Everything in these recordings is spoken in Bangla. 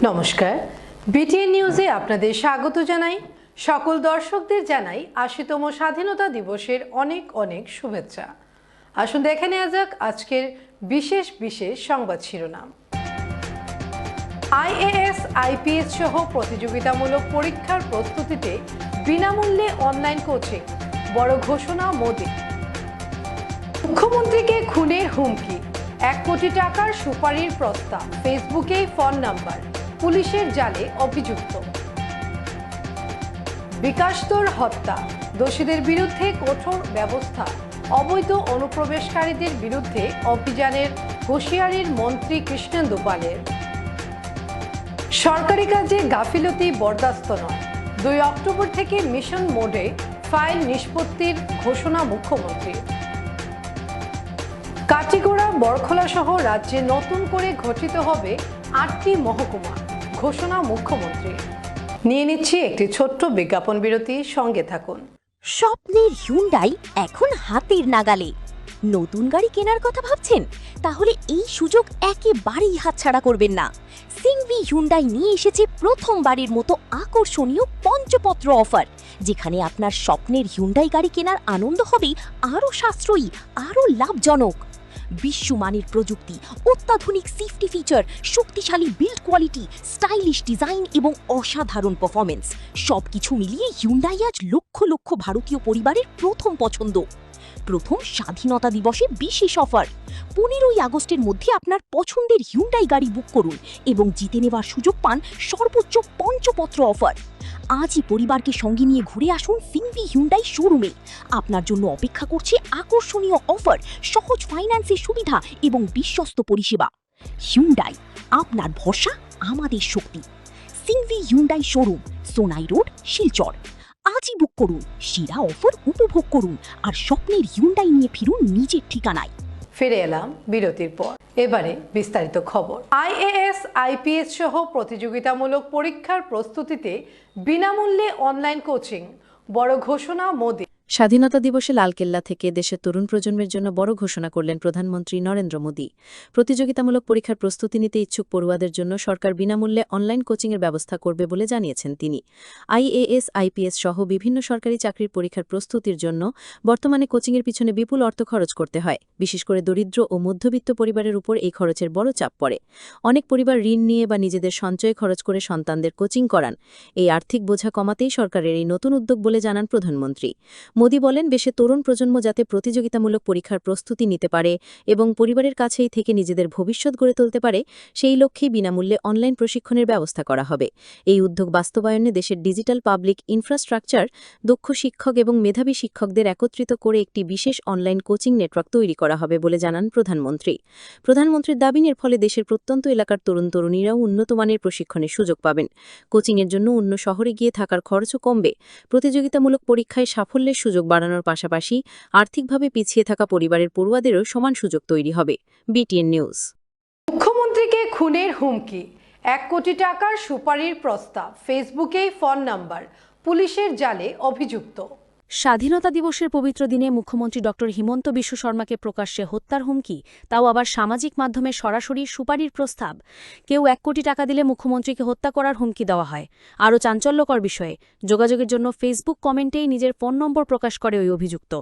নমস্কার, বিটিএন নিউজে আপনাদের স্বাগত জানাই। সকল দর্শকদের জানাই ৮০তম স্বাধীনতা দিবসের অনেক অনেক শুভেচ্ছা। আসুন দেখে নেওয়া যাক আজকের বিশেষ সংবাদ শিরোনাম। আইএএস, আইপিএস সহ প্রতিযোগিতামূলক পরীক্ষার প্রস্তুতিতে বিনামূল্যে অনলাইন কোচিং, বড় ঘোষণা মোদি। মুখ্যমন্ত্রীকে খুনের হুমকি, ১ কোটি টাকার সুপারির প্রস্তাব, ফেসবুকেই ফোন নাম্বার, পুলিশের জালে অভিযুক্ত। বিকাশদর হত্যা, দোষীদের বিরুদ্ধে কঠোর ব্যবস্থা, অবৈধ অনুপ্রবেশকারীদের বিরুদ্ধে অভিযানের হুঁশিয়ারির মন্ত্রী কৃষ্ণেন্দু পালের। সরকারি কাজে গাফিলতি বরদাস্ত নয়, ২ অক্টোবর থেকে মিশন মোডে ফাইল নিষ্পত্তির ঘোষণা মুখ্যমন্ত্রীর। কাটিগড়া, বরখোলা সহ রাজ্যে নতুন করে গঠিত হবে ৮টি মহকুমা, ঘোষণা মুখ্যমন্ত্রীর। নিয়ে নিচ্ছি একটি ছোট্ট বিজ্ঞাপন বিরতি, সঙ্গে থাকুন। স্বপ্নের হিউন্ডাই এখন হাতের নাগালে। নতুন গাড়ি কেনার কথা ভাবছেন? তাহলে এই সুযোগ একেবারেই হাতছাড়া করবেন না। সিংভি হিউন্ডাই নিয়ে এসেছে প্রথমবারের মতো আকর্ষণীয় পঞ্চপত্র অফার, যেখানে আপনার স্বপ্নের হিউন্ডাই গাড়ি কেনার আনন্দ হবে আরও সাশ্রয়ী, আরও লাভজনক। বিশ্বমানের প্রযুক্তি, অত্যাধুনিক সেফটি ফিচার, শক্তিশালী বিল্ড কোয়ালিটি, স্টাইলিশ ডিজাইন এবং অসাধারণ পারফরমেন্স, সবকিছু মিলিয়ে হিউন্ডাই আজ লক্ষ লক্ষ ভারতীয় পরিবারের প্রথম পছন্দ। প্রথম স্বাধীনতা দিবসে বিশেষ অফার। ১৫ই আগস্টের মধ্যে আপনার পছন্দের হিউন্ডাই গাড়ি বুক করুন এবং জিতে নেওয়ার সুযোগ পান সর্বোচ্চ পঞ্চপত্র অফার। আজই পরিবারকে সঙ্গে নিয়ে ঘুরে আসুন সিংভি হিউন্ডাই শোরুমে। আপনার জন্য অপেক্ষা করছে আকর্ষণীয় অফার, সহজ ফাইন্যান্সের সুবিধা এবং বিশ্বস্ত পরিষেবা। হিউন্ডাই, আপনার ভরসা, আমাদের শক্তি। Singhvi Hyundai showroom, Sonai road, Silchar. আজই বুক করুন, সেরা অফার উপভোগ করুন আর স্বপ্নের হিউন্ডাই নিয়ে ফিরুন নিজের ঠিকানায়। ফিরে এলাম বিরতির পর। এবারে বিস্তারিত খবর। আইএএস, আইপিএস সহ প্রতিযোগিতামূলক পরীক্ষার প্রস্তুতিতে বিনামূল্যে অনলাইন কোচিং, বড় ঘোষণা মোদি। স্বাধীনতা দিবসে লালকেল্লা থেকে দেশের তরুণ প্রজন্মের জন্য বড় ঘোষণা করলেন প্রধানমন্ত্রী নরেন্দ্র মোদি। প্রতিযোগিতামূলক পরীক্ষার প্রস্তুতি নিতে ইচ্ছুক পড়ুয়াদের জন্য সরকার বিনামূল্যে অনলাইন কোচিংয়ের ব্যবস্থা করবে বলে জানিয়েছেন তিনি। আইএএস, আইপিএস সহ বিভিন্ন সরকারি চাকরির পরীক্ষার প্রস্তুতির জন্য বর্তমানে কোচিংয়ের পিছনে বিপুল অর্থ খরচ করতে হয়। বিশেষ করে দরিদ্র ও মধ্যবিত্ত পরিবারের উপর এই খরচের বড় চাপ পড়ে। অনেক পরিবার ঋণ নিয়ে বা নিজেদের সঞ্চয় খরচ করে সন্তানদের কোচিং করান। এই আর্থিক বোঝা কমাতেই সরকারের এই নতুন উদ্যোগ বলে জানান প্রধানমন্ত্রী মোদি। বলেন, দেশের তরুণ প্রজন্ম যাতে প্রতিযোগিতামূলক পরীক্ষার প্রস্তুতি নিতে পারে এবং পরিবারের কাছেই থেকে নিজেদের ভবিষ্যৎ গড়ে তুলতে পারে, সেই লক্ষ্যেই বিনামূল্যে অনলাইন প্রশিক্ষণের ব্যবস্থা করা হবে। এই উদ্যোগ বাস্তবায়নে দেশের ডিজিটাল পাবলিক ইনফ্রাস্ট্রাকচার, দক্ষ শিক্ষক এবং মেধাবী শিক্ষকদের একত্রিত করে একটি বিশেষ অনলাইন কোচিং নেটওয়ার্ক তৈরি করা হবে বলে জানান প্রধানমন্ত্রী। প্রধানমন্ত্রীর দাবি, এর ফলে দেশের প্রত্যন্ত এলাকার তরুণ তরুণীরাও উন্নত মানের প্রশিক্ষণের সুযোগ পাবেন। কোচিংয়ের জন্য অন্য শহরে গিয়ে থাকার খরচও কমবে। প্রতিযোগিতামূলক পরীক্ষায় সাফল্যের সুযোগ বাড়ানোর পাশাপাশি আর্থিকভাবে পিছিয়ে থাকা পরিবারের পড়ুয়াদেরও সমান সুযোগ তৈরি হবে। BTN news. মুখ্যমন্ত্রীকে খুনের হুমকি, ১ কোটি টাকার সুপারির প্রস্তাব, ফেসবুকেই ফোন নাম্বার, পুলিশের জালে অভিযুক্ত। স্বাধীনতা দিবসের পবিত্র দিনে মুখ্যমন্ত্রী ড হিমন্ত বিশ্ব শর্মাকে প্রকাশ্যে হত্যার হুমকি, তাও আবার সামাজিক মাধ্যমে সরাসরি সুপারির প্রস্তাব। কেউ ১ কোটি টাকা দিলে মুখ্যমন্ত্রীকে হত্যা করার হুমকি দেওয়া হয়। আরও চাঞ্চল্যকর বিষয়ে, যোগাযোগের জন্য ফেসবুক কমেন্টেই নিজের ফোন নম্বর প্রকাশ করে ওই অভিযুক্ত।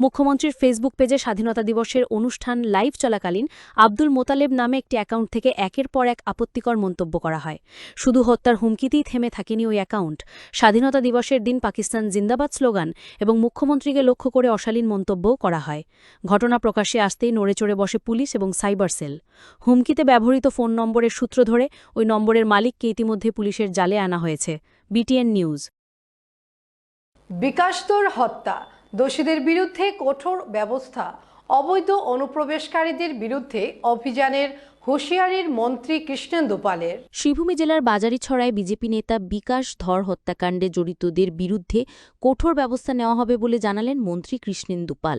মুখ্যমন্ত্রীর ফেসবুক পেজে স্বাধীনতা দিবসের অনুষ্ঠান লাইভ চলাকালীন আব্দুল মোতালেব নামে একটি অ্যাকাউন্ট থেকে একের পর এক আপত্তিকর মন্তব্য করা হয়। শুধু হত্যার হুমকিতেই থেমে থাকেনি ওই অ্যাকাউন্ট। স্বাধীনতা দিবসের দিন পাকিস্তান জিন্দাবাদ স্লোগান এবং মুখ্যমন্ত্রীকে লক্ষ্য করে অশালীন মন্তব্যও করা হয়। ঘটনা প্রকাশ্যে আসতেই নড়েচড়ে বসে পুলিশ এবং সাইবার সেল। হুমকিতে ব্যবহৃত ফোন নম্বরের সূত্র ধরে ওই নম্বরের মালিককে ইতিমধ্যে পুলিশের জালে আনা হয়েছে। BTN news. বিকাশদর হত্যা, দোষীদের বিরুদ্ধে কঠোর ব্যবস্থা, অবৈধ অনুপ্রবেশকারীদের বিরুদ্ধে অভিযানের হুঁশিয়ারির মন্ত্রী কৃষ্ণেন্দু পালের। শ্রীভূমি জেলার বাজারিছড়ায় বিজেপি নেতা বিকাশ ধর হত্যাকাণ্ডে জড়িতদের বিরুদ্ধে কঠোর ব্যবস্থা নেওয়া হবে বলে জানালেন মন্ত্রী কৃষ্ণেন্দু পাল।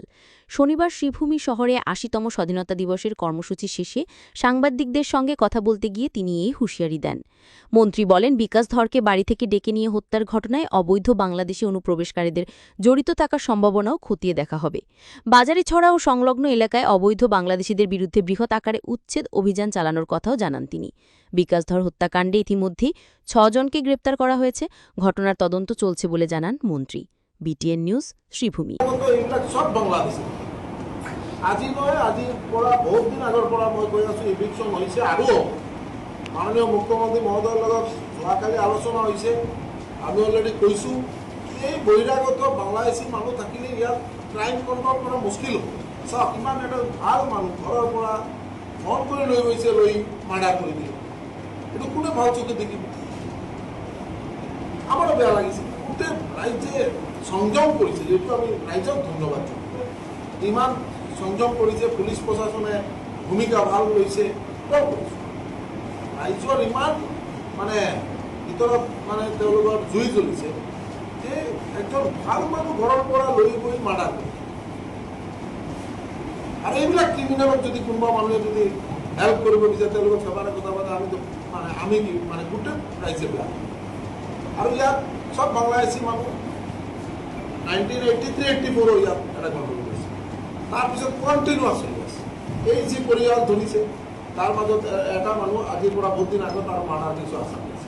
শনিবার শ্রীভূমি শহরে ৮০তম স্বাধীনতা দিবসের কর্মসূচি শেষে সাংবাদিকদের সঙ্গে কথা বলতে গিয়ে তিনি এই হুঁশিয়ারি দেন। মন্ত্রী বলেন, বিকাশ ধরকে বাড়ি থেকে ডেকে নিয়ে হত্যার ঘটনায় অবৈধ বাংলাদেশি অনুপ্রবেশকারীদের জড়িত থাকার সম্ভাবনাও খতিয়ে দেখা হবে। বাজারিছড়া ও সংলগ্ন এলাকায় অবৈধ বাংলাদেশিদের বিরুদ্ধে বৃহৎ আকারে উচ্ছেদ অভিযান অভিযান চালানোর কথাও জানান তিনি। বিকাশ ধর হত্যাকাণ্ডে ইতিমধ্যেই 6 জনকে গ্রেপ্তার করা হয়েছে। ঘটনার তদন্ত চলছে বলে জানান মন্ত্রী। BTN news, Sribhumi. সব বাংলাদেশে আজি নয়, আজিৰ পৰা বহুত দিন আগৰ পৰা মই কৈ আছো ইভিকশ্যন হৈছে আৰু মাননীয় মুখ্যমন্ত্ৰী মহোদয়ৰ লগত যোৱাকালি আলোচনা হৈছে। আমি অলৰেডি কৈছোঁ এই বহিৰাগত বাংলাদেশী মানুহ থাকিলে ইয়াত ক্ৰাইম কণ্ট্ৰল কৰা মুস্কিল হ'ব। চাওক ইমান এটা ভাল মানুহ ঘৰৰ পৰা ফোন কৰি লৈ গৈছে, লৈ মাৰ্ডাৰ কৰি দিলে। এইটো কোনে ভাল চকুত দেখিব? আমাৰো বেয়া লাগিছে। গোটেই ৰাইজে সংযম কৰিছে, যিটো আমি ৰাইজক ধন্যবাদ দিওঁ। ইমান সংযম কৰিছে, পুলিচ প্ৰশাসনে ভূমিকা ভাল লৈছে। ৰাইজৰ ইমান মানে ভিতৰত মানে তেওঁলোকৰ জুই জ্বলিছে যে একজন ভাল মানুহ ঘৰৰ পৰা লৈ গৈ মাৰ্ডাৰ কৰে। আৰু এইবিলাক ক্ৰিমিনেলক যদি কোনোবা মানুহে যদি হেল্প কৰিব বিচাৰে, তেওঁলোকক সেৱাৰে কথা পাতে, আমি মানে গোটেই ৰাইজে বেয়া। আৰু ইয়াত সব বাংলাদেশী মানুহ 1983-84 ইয়াত এটা গণ্ডগোল হৈছে। তাৰপিছত কণ্টিনিউৱাছ চলি আছে। এই যি পৰিয়াল ধৰিছে তাৰ মাজত এটা মানুহ আজিৰ পৰা বহুত দিন আগত আৰু মাৰ্ডাৰ কিছু আশা কৰিছে।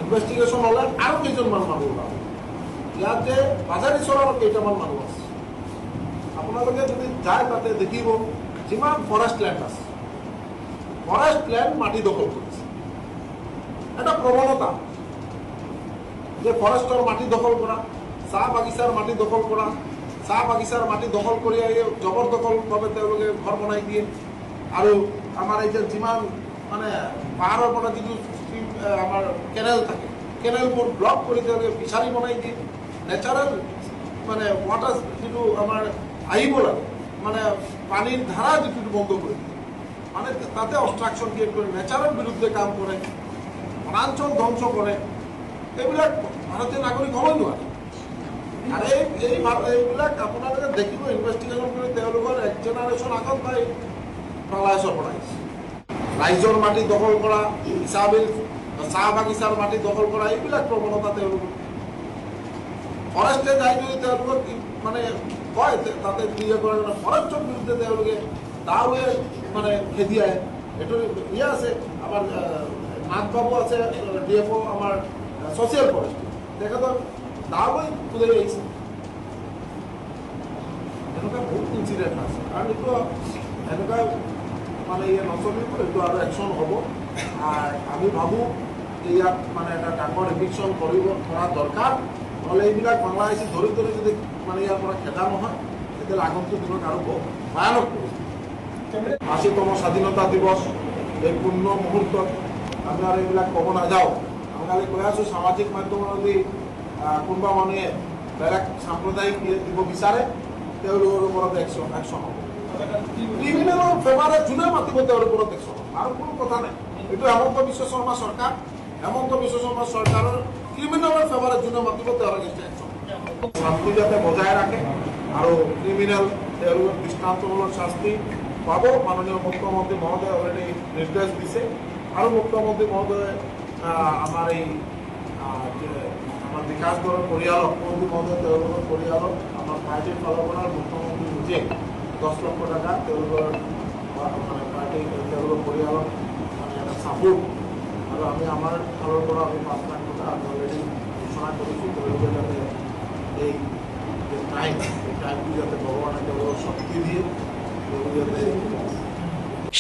ইনভেষ্টিগেশ্যন হ'লে আৰু কেইজনমান মানুহ ওলাব। ইয়াতে বাজাৰী চলাৰ কেইটামান মানুহ আছে। আপোনালোকে যদি যায় তাতে দেখিব যিমান ফৰেষ্ট লেণ্ড আছে, ফৰেষ্ট লেণ্ড মাটি দখল কৰিছে। এটা প্ৰৱণতা যে ফৰেষ্টৰ মাটি দখল কৰা, চাহ বাগিচাৰ মাটি দখল কৰা, চাহ বাগিচাৰ মাটি দখল কৰি আহি জবৰদখলভাৱে তেওঁলোকে ঘৰ বনাই দিয়ে। আৰু আমাৰ এই যে যিমান মানে পাহাৰৰ পৰা যিটো আমাৰ কেনেল থাকে, কেনেলবোৰ ব্লক কৰি তেওঁলোকে ফিচাৰী বনাই দিয়ে। নেচাৰেল মানে ৱাটাৰ যিটো আমাৰ আহিব লাগে, মানে পানীৰ ধাৰা যিটো বন্ধ কৰি দিয়ে, মানে তাতে অবষ্ট্ৰাকশ্যন ক্ৰিয়েট কৰি নেচাৰৰ বিৰুদ্ধে কাম কৰে, বনাঞ্চল ধ্বংস কৰে। এইবিলাক ভাৰতীয় নাগৰিক হ'ব নোৱাৰে। আৰু এইবিলাক আপোনালোকে দেখিব, ইনভেষ্টিগেশ্যন কৰি তেওঁলোকৰ এক জেনেৰেশ্যন আগত পাই বাংলাদেশৰ পৰা আহিছে। ৰাইজৰ মাটি দখল কৰা, হিচাপে চাহ বাগিচাৰ মাটি দখল কৰা, এইবিলাক প্ৰৱণতা তেওঁলোকৰ। ফৰেষ্টে যাই যদি তেওঁলোকক মানে কয় তাতে ক্লিয়াৰ কৰে, ফৰেষ্টৰ বিৰুদ্ধে তেওঁলোকে দাৱে মানে খেদিয়াই। এইটো ইয়ে আছে, আমাৰ নাথবাবু আছে DFO আমাৰ ছ'চিয়েল ফৰেষ্ট, তেখেতৰ দাৱে খুলি আহিছে। এনেকুৱা বহুত ইনচিডেণ্ট আছে। আৰু এইটো এনেকুৱা মানে ইয়ে নচলিব, এইটো আৰু একশ্যন হ'ব। আমি ভাবোঁ যে ইয়াত মানে এটা ডাঙৰ এভিকশ্যন কৰা দৰকাৰ। নহ'লে এইবিলাক বাংলাদেশী ধৰি ধৰি যদি মানে ইয়াৰ পৰা খেদা নহয়, তেতিয়াহ'লে আগন্তুক দিনত আৰু ভয়ানক পৰিস্থিতি। ৮০তম স্বাধীনতা দিৱস, এই পূৰ্ণ মুহূৰ্তত আমি আৰু এইবিলাক ক'ব নাযাওঁ। আমি কালি কৈ আছোঁ, সামাজিক মাধ্যমত যদি কোনোবা মানুহে বেলেগ সাম্প্ৰদায়িক দিব বিচাৰে, তেওঁলোকৰ ওপৰত একশ্যন হ'ব। ক্ৰিমিনেলৰ ফেভাৰে যোনে মাতিব তেওঁৰ ওপৰত একশ্যন হ'ব। আৰু কোনো কথা নাই। এইটো হিমন্ত বিশ্ব শৰ্মা চৰকাৰ, হিমন্ত বিশ্ব শৰ্মা চৰকাৰৰ ক্ৰিমিনেলৰ ফেভাৰে যোনে মাতিব তেওঁৰ একশ্যন। শান্তি যাতে বজাই ৰাখে আৰু ক্ৰিমিনেল তেওঁলোকৰ দৃষ্টান্তমূলক শাস্তি পাব। মাননীয় মুখ্যমন্ত্ৰী মহোদয়ে অলৰেডি নিৰ্দেশ দিছে। আৰু মুখ্যমন্ত্ৰী মহোদয়ে আমাৰ এই আমাৰ বিকাশ দলৰ পৰিয়ালক, মুখ্যমন্ত্ৰী মহোদয়ে তেওঁলোকৰ পৰিয়ালক আমাৰ পাৰ্টীৰ ফালৰ পৰা মুখ্যমন্ত্ৰী নিজে 10 লক্ষ টকা তেওঁলোকৰ মানে পাৰ্টী তেওঁলোকৰ পৰিয়ালক মানে এটা চাপোৰ্ট, আৰু আমি আমাৰ ফালৰ পৰা আমি 5 লাখ টকা আমি অলৰেডি ঘোষণা কৰিছোঁ। তেওঁলোকে যাতে এই যে টাইমটো যাতে ভগৱানে তেওঁলোকক শক্তি দিয়ে, যাতে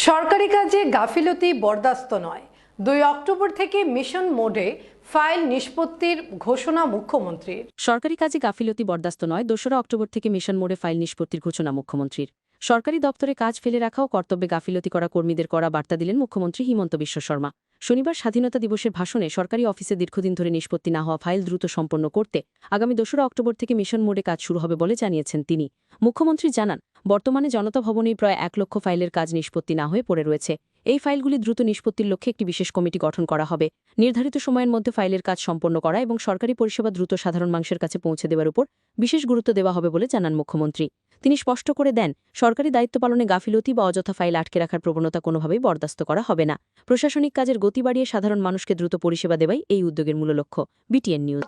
সরকারি কাজে গাফিলতি বরদাস্ত নয়। 2 অক্টোবর থেকে মিশন মোডে ফাইল নিষ্পত্তির ঘোষণা মুখ্যমন্ত্রীর। সরকারি কাজে গাফিলতি বরদাস্ত নয়। 2রা অক্টোবর থেকে মিশন মোডে ফাইল নিষ্পত্তির ঘোষণা মুখ্যমন্ত্রীর। সরকারি দপ্তরে কাজ ফেলে রাখা ও কর্তব্যে গাফিলতি করা কর্মীদের কড়া বার্তা দিলেন মুখ্যমন্ত্রী হিমন্ত বিশ্ব শর্মা। শনিবার স্বাধীনতা দিবসের ভাষণে সরকারি অফিসে দীর্ঘদিন ধরে নিষ্পত্তি না হওয়া ফাইল দ্রুত সম্পন্ন করতে আগামী 2রা অক্টোবর থেকে মিশন মোডে কাজ শুরু হবে বলে জানিয়েছেন তিনি। মুখ্যমন্ত্রী জানান, বর্তমানে জনতা ভবনেই প্রায় 1 লক্ষ ফাইলের কাজ নিষ্পত্তি না হয়ে পড়ে রয়েছে। এই ফাইলগুলি দ্রুত নিষ্পত্তির লক্ষ্যে একটি বিশেষ কমিটি গঠন করা হবে। নির্ধারিত সময়ের মধ্যে ফাইলের কাজ সম্পন্ন করা এবং সরকারি পরিষেবা দ্রুত সাধারণ মানুষের কাছে পৌঁছে দেওয়ার উপর বিশেষ গুরুত্ব দেওয়া হবে বলে জানান মুখ্যমন্ত্রী। তিনি স্পষ্ট করে দেন, সরকারি দায়িত্ব পালনে গাফিলতি বা অযথা ফাইল আটকে রাখার প্রবণতা কোনোভাবেই বরদাস্ত করা হবে না। প্রশাসনিক কাজের গতি বাড়িয়ে সাধারণ মানুষকে দ্রুত পরিষেবা দেওয়াই এই উদ্যোগের মূল লক্ষ্য। BTN news.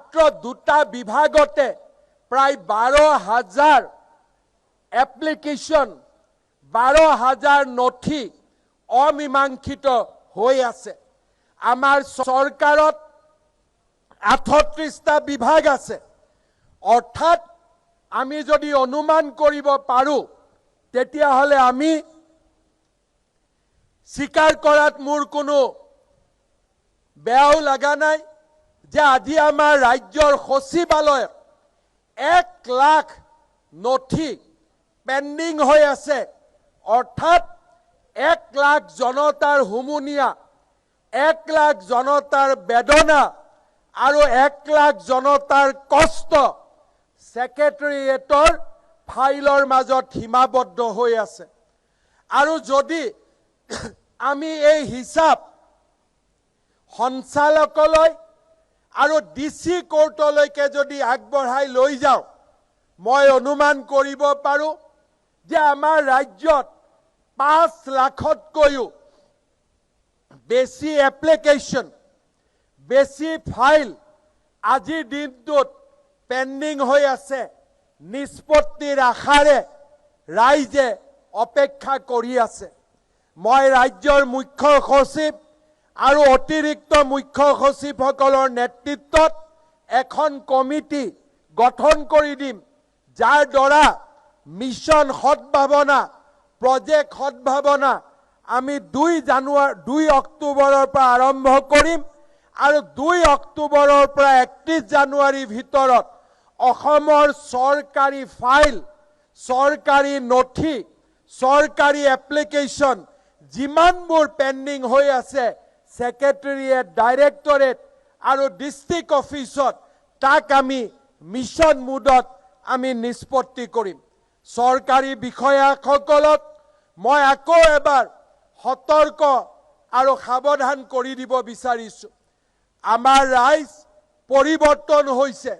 দুটা বিভাগতে প্রায় 12,000 এপ্লিকেশন 12,000 নথি অমীমাংসিত হৈ আছে। আমাৰ চৰকাৰত 38টা বিভাগ আছে। অৰ্থাৎ আমি যদি অনুমান কৰিব পাৰোঁ তেতিয়াহ'লে আমি স্বীকাৰ কৰাত মোৰ কোনো বেয়াও লগা নাই যে আজি আমাৰ ৰাজ্যৰ সচিবালয়ত 1 লাখ নথি পেণ্ডিং হৈ আছে। অৰ্থাৎ 1 লাখ জনতাৰ হুমুনিয়া, 1 লাখ জনতাৰ বেদনা আৰু 1 লাখ জনতাৰ কষ্ট ছেক্ৰেটেৰিয়েটৰ ফাইলৰ মাজত সীমাবদ্ধ হৈ আছে। আৰু যদি আমি এই হিচাপ সঞ্চালকালয় আৰু DC কোৰ্টলৈকে যদি আগবঢ়াই লৈ যাওঁ, মই অনুমান কৰিব পাৰোঁ যে আমাৰ ৰাজ্যত 5 লাখতকৈও বেছি এপ্লিকেশ্যন, বেছি ফাইল আজিৰ দিনটোত পেণ্ডিং হৈ আছে। নিষ্পত্তিৰ আশাৰে ৰাইজে অপেক্ষা কৰি আছে। মই ৰাজ্যৰ মুখ্য সচিব আৰু অতিৰিক্ত মুখ্য সচিবসকলৰ নেতৃত্বত এখন কমিটি গঠন কৰি দিম, যাৰ দ্বাৰা মিছন সদ্ভাৱনা, প্ৰজেক্ট সদ্ভাৱনা আমি 2 অক্টোবৰৰ পৰা আৰম্ভ কৰিম আৰু 2 অক্টোবৰৰ পৰা 31 জানুৱাৰীৰ ভিতৰত অসমৰ চৰকাৰী ফাইল, চৰকাৰী নথি, চৰকাৰী এপ্লিকেশ্যন যিমানবোৰ পেণ্ডিং হৈ আছে ছেক্ৰেটেৰিয়েট, ডাইৰেক্টৰেট আৰু ডিষ্ট্ৰিক্ট অফিচত তাক আমি মিছন মোডত আমি নিষ্পত্তি কৰিম। চৰকাৰী বিষয়াসকলক মই আকৌ এবাৰ সতৰ্ক আৰু সাৱধান কৰি দিব বিচাৰিছোঁ। আমাৰ ৰাইজ পৰিৱৰ্তন হৈছে।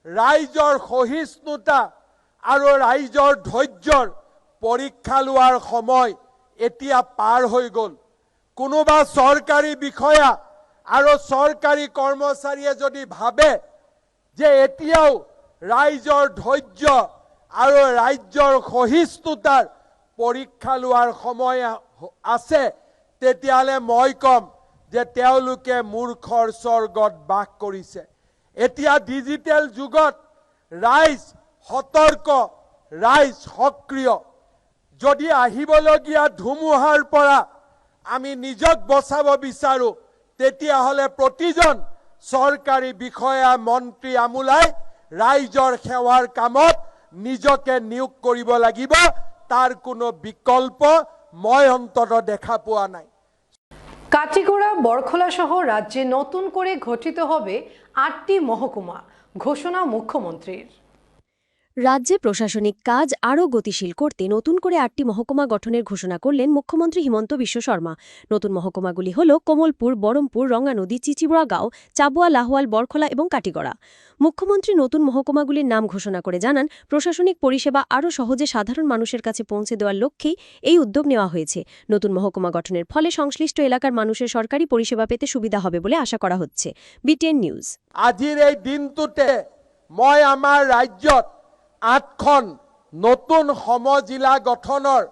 ৰাইজৰ সহিষ্ণুতা আৰু ৰাইজৰ ধৈৰ্যৰ পৰীক্ষা লোৱাৰ সময় এতিয়া পাৰ হৈ গ'ল। কোনোবা চৰকাৰী বিষয়া আৰু চৰকাৰী কৰ্মচাৰীয়ে যদি ভাবে যে এতিয়াও ৰাইজৰ ধৈৰ্য আৰু ৰাজ্যৰ সহিষ্ণুতাৰ পৰীক্ষা লোৱাৰ সময় আছে, তেতিয়াহ'লে মই ক'ম যে তেওঁলোকে মূৰ্খৰ স্বৰ্গত বাস কৰিছে। এতিয়া ডিজিটেল যুগত ৰাইজ সতৰ্ক, ৰাইজ সক্ৰিয়। যদি আহিবলগীয়া ধুমুহাৰ পৰা আমি নিজক বচাব বিচাৰোঁ, তেতিয়াহ'লে প্ৰতিজন চৰকাৰী বিষয়া, মন্ত্ৰী আমোলাই ৰাইজৰ সেৱাৰ কামত নিজকে নিয়োগ কৰিব লাগিব। তাৰ কোনো বিকল্প মই অন্তত দেখা পোৱা নাই। কাটিগড়া, বরখোলা সহ রাজ্যে নতুন করে গঠিত হবে 8টি মহকুমা, ঘোষণা মুখ্যমন্ত্রীর। রাজ্যে প্রশাসনিক কাজ আরও গতিশীল করতে নতুন করে 8টি মহকুমা গঠনের ঘোষণা করলেন মুখ্যমন্ত্রী হিমন্ত বিশ্ব শর্মা। নতুন মহকুমাগুলি হল কমলপুর, বরমপুর, রঙ্গানদী, চিচিবড়াগাঁও, চাবুয়া, লাহোয়াল, বরখোলা এবং কাটিগড়া। মুখ্যমন্ত্রী নতুন মহকুমাগুলির নাম ঘোষণা করে জানান, প্রশাসনিক পরিষেবা আরও সহজে সাধারণ মানুষের কাছে পৌঁছে দেওয়ার লক্ষ্যেই এই উদ্যোগ নেওয়া হয়েছে। নতুন মহকুমা গঠনের ফলে সংশ্লিষ্ট এলাকার মানুষের সরকারি পরিষেবা পেতে সুবিধা হবে বলে আশা করা হচ্ছে। BTN news. আজিৰ এই দিনটোতে মই আমাৰ ৰাজ্যত 8খন নতুন সমজিলা গঠনৰ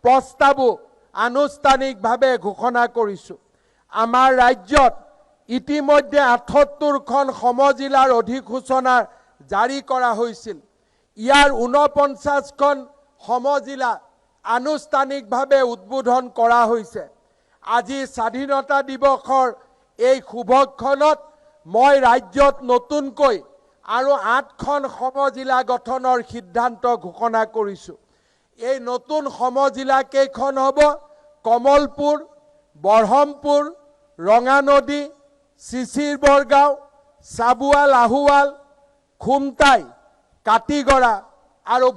প্ৰস্তাৱো আনুষ্ঠানিকভাৱে ঘোষণা কৰিছোঁ। আমাৰ ৰাজ্যত ইতিমধ্যে 78খন সমজিলাৰ অধিসূচনা জাৰি কৰা হৈছিল। ইয়াৰ 49খন সমজিলা আনুষ্ঠানিকভাৱে উদ্বোধন কৰা হৈছে। আজি স্বাধীনতা দিৱসৰ এই শুভক্ষণত মই ৰাজ্যত নতুনকৈ আৰু 8খন সমজিলা গঠনৰ সিদ্ধান্ত ঘোষণা কৰিছোঁ। এই নতুন সমজিলা কেইখন হ'ব? কমলপুৰ, বৰহমপুৰ, ৰঙানদী, চিচিৰবৰগাঁও, চাবুৱা, লাহোৱাল, খুমটাই, কাটিগড়া আৰু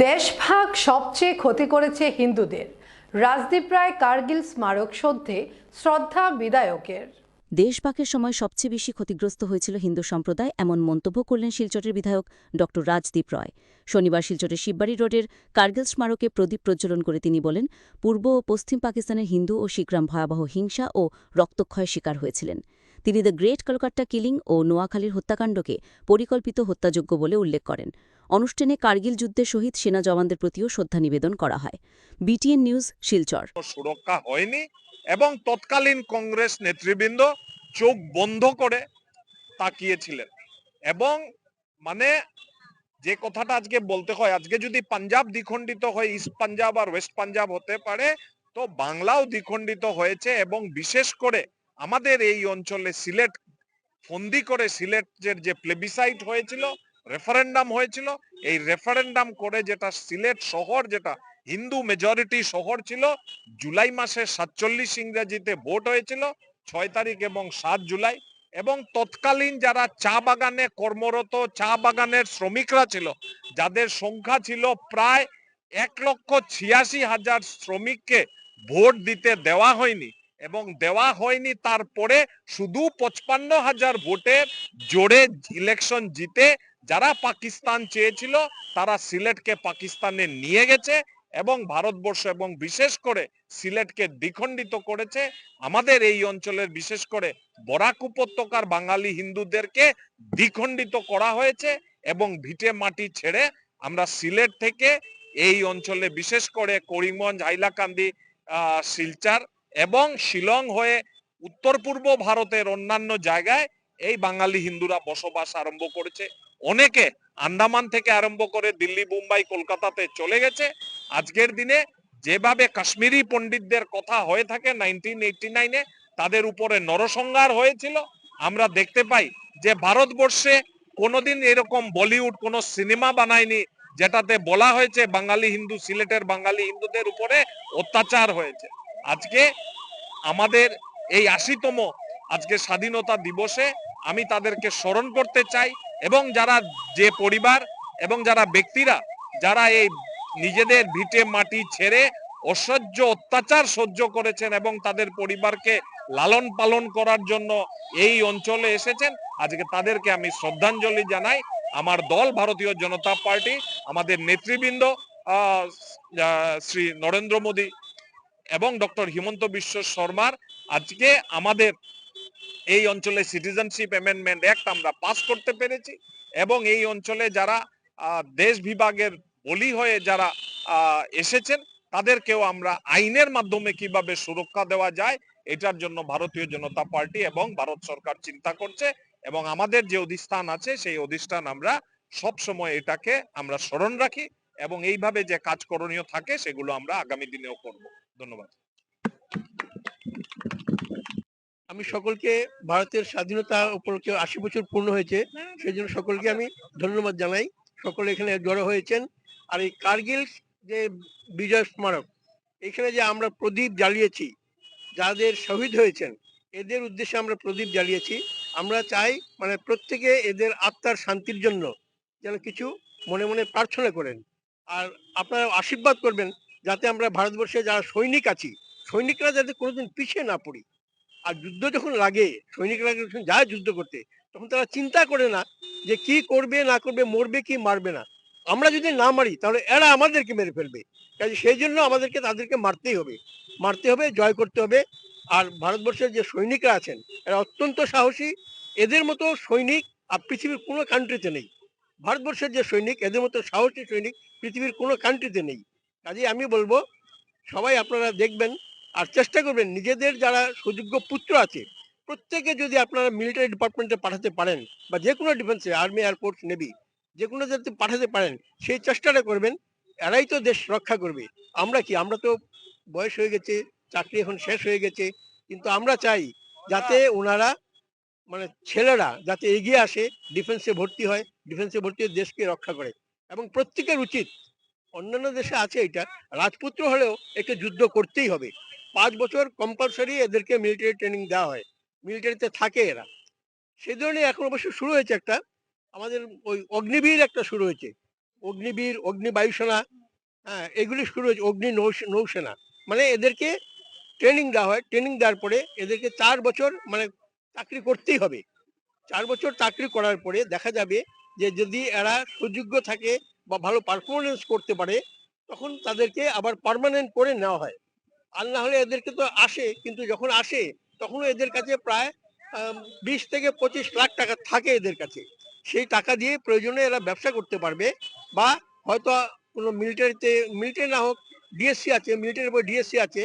দেশভাগ সবচেয়ে ক্ষতি করেছে হিন্দুদের। রাজদীপ রায় কার্গিল স্মারক সদ্ধে শ্রদ্ধা বিধায়কের। দেশভাগের সময় সবচেয়ে বেশি ক্ষতিগ্রস্ত হয়েছিল হিন্দু সম্প্রদায়, এমন মন্তব্য করলেন শিলচরের বিধায়ক ড রাজদীপ রায়। শনিবার শিলচরের শিববাড়ি রোডের কার্গিল স্মারকে প্রদীপ প্রজ্বলন করে তিনি বলেন, পূর্ব ও পশ্চিম পাকিস্তানের হিন্দু ও শিখরাম ভয়াবহ হিংসা ও রক্তক্ষয়ের শিকার হয়েছিলেন। তিনি দ্য গ্রেট কলকাতা কিলিং ও নোয়াখালীর হত্যাকাণ্ডকে পরিকল্পিত হত্যাযোগ্য বলে উল্লেখ করেন। অনুষ্ঠানে কার্গিল যুদ্ধে শহীদ সেনা জওয়ানদের প্রতিও শ্রদ্ধা নিবেদন করা হয়। BTN news, Silchar. সুরক্ষা হয়নি এবং তৎকালীন কংগ্রেস নেতৃবৃন্দ চোখ বন্ধ করে তাকিয়েছিলেন। এবং মানে যে কথাটা আজকে বলতে হয়, আজকে যদি পাঞ্জাব দ্বিখণ্ডিত হয়, ইস্ট পাঞ্জাব আর ওয়েস্ট পাঞ্জাব হতে পারে, তো বাংলাও দ্বিখণ্ডিত হয়েছে। এবং বিশেষ করে আমাদের এই অঞ্চলে সিলেট ফন্দি করে সিলেটের যে প্লেবিসাইট হয়েছিল, রেফারেন্ডাম হয়েছিল, এই রেফারেন্ডাম করে যেটা সিলেট শহর, যেটা হিন্দু মেজরিটি শহর ছিল, জুলাই মাসে 47 ইংরেজিতে ভোট হয়েছিল 6 তারিখ এবং 7 জুলাই। এবং তৎকালীন যারা চা বাগানে কর্মরত চা বাগানের শ্রমিকরা ছিল, যাদের সংখ্যা ছিল প্রায় 1,86,000 শ্রমিককে ভোট দিতে দেওয়া হয়নি। এবং দেওয়া হয়নি তারপরে শুধু 55,000 ভোটের জোরে ইলেকশন জিতে যারা পাকিস্তান চেয়েছিল তারা সিলেটকে পাকিস্তানে নিয়ে গেছে এবং ভারতবর্ষ এবং বিশেষ করে সিলেটকে দ্বিখণ্ডিত করেছে। আমাদের এই অঞ্চলের বিশেষ করে বরাক উপত্যকার বাঙালি হিন্দুদেরকে দ্বিখণ্ডিত করা হয়েছে এবং ভিটে মাটি ছেড়ে আমরা সিলেট থেকে এই অঞ্চলে বিশেষ করে করিমগঞ্জ, হাইলাকান্দি, শিলচর এবং শিলং হয়ে উত্তর পূর্ব ভারতের অন্যান্য জায়গায় এই বাঙালি হিন্দুরা বসবাস আরম্ভ করেছে। অনেকে আন্দামান থেকে আরম্ভ করে দিল্লি, মুম্বাই, কলকাতাতে চলে গেছে। আজকের দিনে যেভাবে কাশ্মীরি পণ্ডিতদের কথা হয়ে থাকে 1989-এ, তাদের উপরে নরসংহার হয়েছিল। আমরা দেখতে পাই যে ভারতবর্ষে কোনোদিন এরকম বলিউড কোন সিনেমা বানায়নি যেটাতে বলা হয়েছে বাঙালি হিন্দু, সিলেটের বাঙালি হিন্দুদের উপরে অত্যাচার হয়েছে। আজকে আমাদের এই 80তম আজকে স্বাধীনতা দিবসে আমি তাদেরকে স্মরণ করতে চাই এবং যারা যে পরিবার এবং যারা ব্যক্তিরা যারা এই নিজেদের ভিটে মাটি ছেড়ে অসহ্য অত্যাচার সহ্য করেছেন এবং তাদের পরিবারকে লালন পালন করার জন্য এই অঞ্চলে এসেছেন, আজকে তাদেরকে আমি শ্রদ্ধাঞ্জলি জানাই। আমার দল ভারতীয় জনতা পার্টি, আমাদের নেতৃবৃন্দ শ্রী নরেন্দ্র মোদী এবং ডক্টর হিমন্ত বিশ্ব শর্মার আজকে আমাদের এই অঞ্চলে সিটিজেনশিপ অ্যামেন্ডমেন্ট অ্যাক্ট আমরা পাস করতে পেরেছি এবং এই অঞ্চলে যারা দেশ বিভাগের বলি হয়ে যারা এসেছেন তাদেরকেও আমরা আইনের মাধ্যমে কিভাবে সুরক্ষা দেওয়া যায় এটার জন্য ভারতীয় জনতা পার্টি এবং ভারত সরকার চিন্তা করছে এবং আমাদের যে অধিষ্ঠান আছে সেই অধিষ্ঠান আমরা সব সময় এটাকে আমরা স্মরণ রাখি এবং এইভাবে যে কাজ করণীয় থাকে সেগুলো আমরা আগামী দিনেও করব। ধন্যবাদ। আমি সকলকে ভারতের স্বাধীনতা উপলক্ষে 80 বছর পূর্ণ হয়েছে, সেই জন্য সকলকে আমি ধন্যবাদ জানাই। সকলে এখানে জড়ো হয়েছেন। আর এই কার্গিল যে বিজয় স্মারক, এখানে যে আমরা প্রদীপ জ্বালিয়েছি, যাদের শহীদ হয়েছেন এদের উদ্দেশ্যে আমরা প্রদীপ জ্বালিয়েছি। আমরা চাই মানে প্রত্যেকে এদের আত্মার শান্তির জন্য যেন কিছু মনে মনে প্রার্থনা করেন। আর আপনারা আশীর্বাদ করবেন যাতে আমরা ভারতবর্ষে যারা সৈনিক আছি, সৈনিকরা যাতে কোনোদিন পিছিয়ে না পড়ি। আর যুদ্ধ যখন লাগে, সৈনিকরা যখন যায় যুদ্ধ করতে, তখন তারা চিন্তা করে না যে কি করবে না করবে, মরবে কি মারবে না। আমরা যদি না মারি তাহলে এরা আমাদেরকে মেরে ফেলবে। কাজে সেই জন্য আমাদেরকে তাদেরকে মারতেই হবে, জয় করতে হবে। আর ভারতবর্ষের যে সৈনিকরা আছেন এরা অত্যন্ত সাহসী। এদের মতো সৈনিক আর পৃথিবীর কোনো কান্ট্রিতে নেই। ভারতবর্ষের যে সৈনিক, এদের মতো সাহসী সৈনিক পৃথিবীর কোনো কান্ট্রিতে নেই। কাজে আমি বলবো সবাই আপনারা দেখবেন আর চেষ্টা করবেন নিজেদের যারা সুযোগ্য পুত্র আছে প্রত্যেকে যদি আপনারা মিলিটারি ডিপার্টমেন্টে পাঠাতে পারেন বা যে কোনো ডিফেন্সে, আর্মি, এয়ারফোর্স, নেভি, যে কোনো যাতে পাঠাতে পারেন সেই চেষ্টাটা করবেন। এরাই তো দেশ রক্ষা করবে। আমরা কি, আমরা তো বয়স হয়ে গেছে, চাকরি এখন শেষ হয়ে গেছে, কিন্তু আমরা চাই যাতে ওনারা মানে ছেলেরা যাতে এগিয়ে আসে, ডিফেন্সে ভর্তি হয়, ডিফেন্সে ভর্তি হয়ে দেশকে রক্ষা করে। এবং প্রত্যেকের উচিত, অন্যান্য দেশে আছে এটা, রাজপুত্র হলেও একটা যুদ্ধ করতেই হবে। 5 বছর কম্পালসারি এদেরকে মিলিটারি ট্রেনিং দেওয়া হয়, মিলিটারিতে থাকে এরা। সেই ধরনের এখন অবশ্য শুরু হয়েছে একটা, আমাদের ওই অগ্নিবীর একটা শুরু হয়েছে, অগ্নিবীর, অগ্নিবায়ুসেনা, হ্যাঁ এগুলি শুরু হয়েছে, অগ্নি নৌসেনা। মানে এদেরকে ট্রেনিং দেওয়া হয়, ট্রেনিং দেওয়ার পরে এদেরকে 4 বছর মানে চাকরি করতেই হবে। 4 বছর চাকরি করার পরে দেখা যাবে যে যদি এরা সুযোগ্য থাকে বা ভালো পারফরমেন্স করতে পারে তখন তাদেরকে আবার পার্মানেন্ট করে নেওয়া হয়। আর না হলে এদেরকে তো আসে, কিন্তু যখন আসে তখনও এদের কাছে প্রায় 20 থেকে 25 লাখ টাকা থাকে এদের কাছে। সেই টাকা দিয়ে প্রয়োজনে এরা ব্যবসা করতে পারবে, বা হয়তো কোনো মিলিটারি না হোক, ডিএসসি আছে, মিলিটারির উপর ডিএসসি আছে,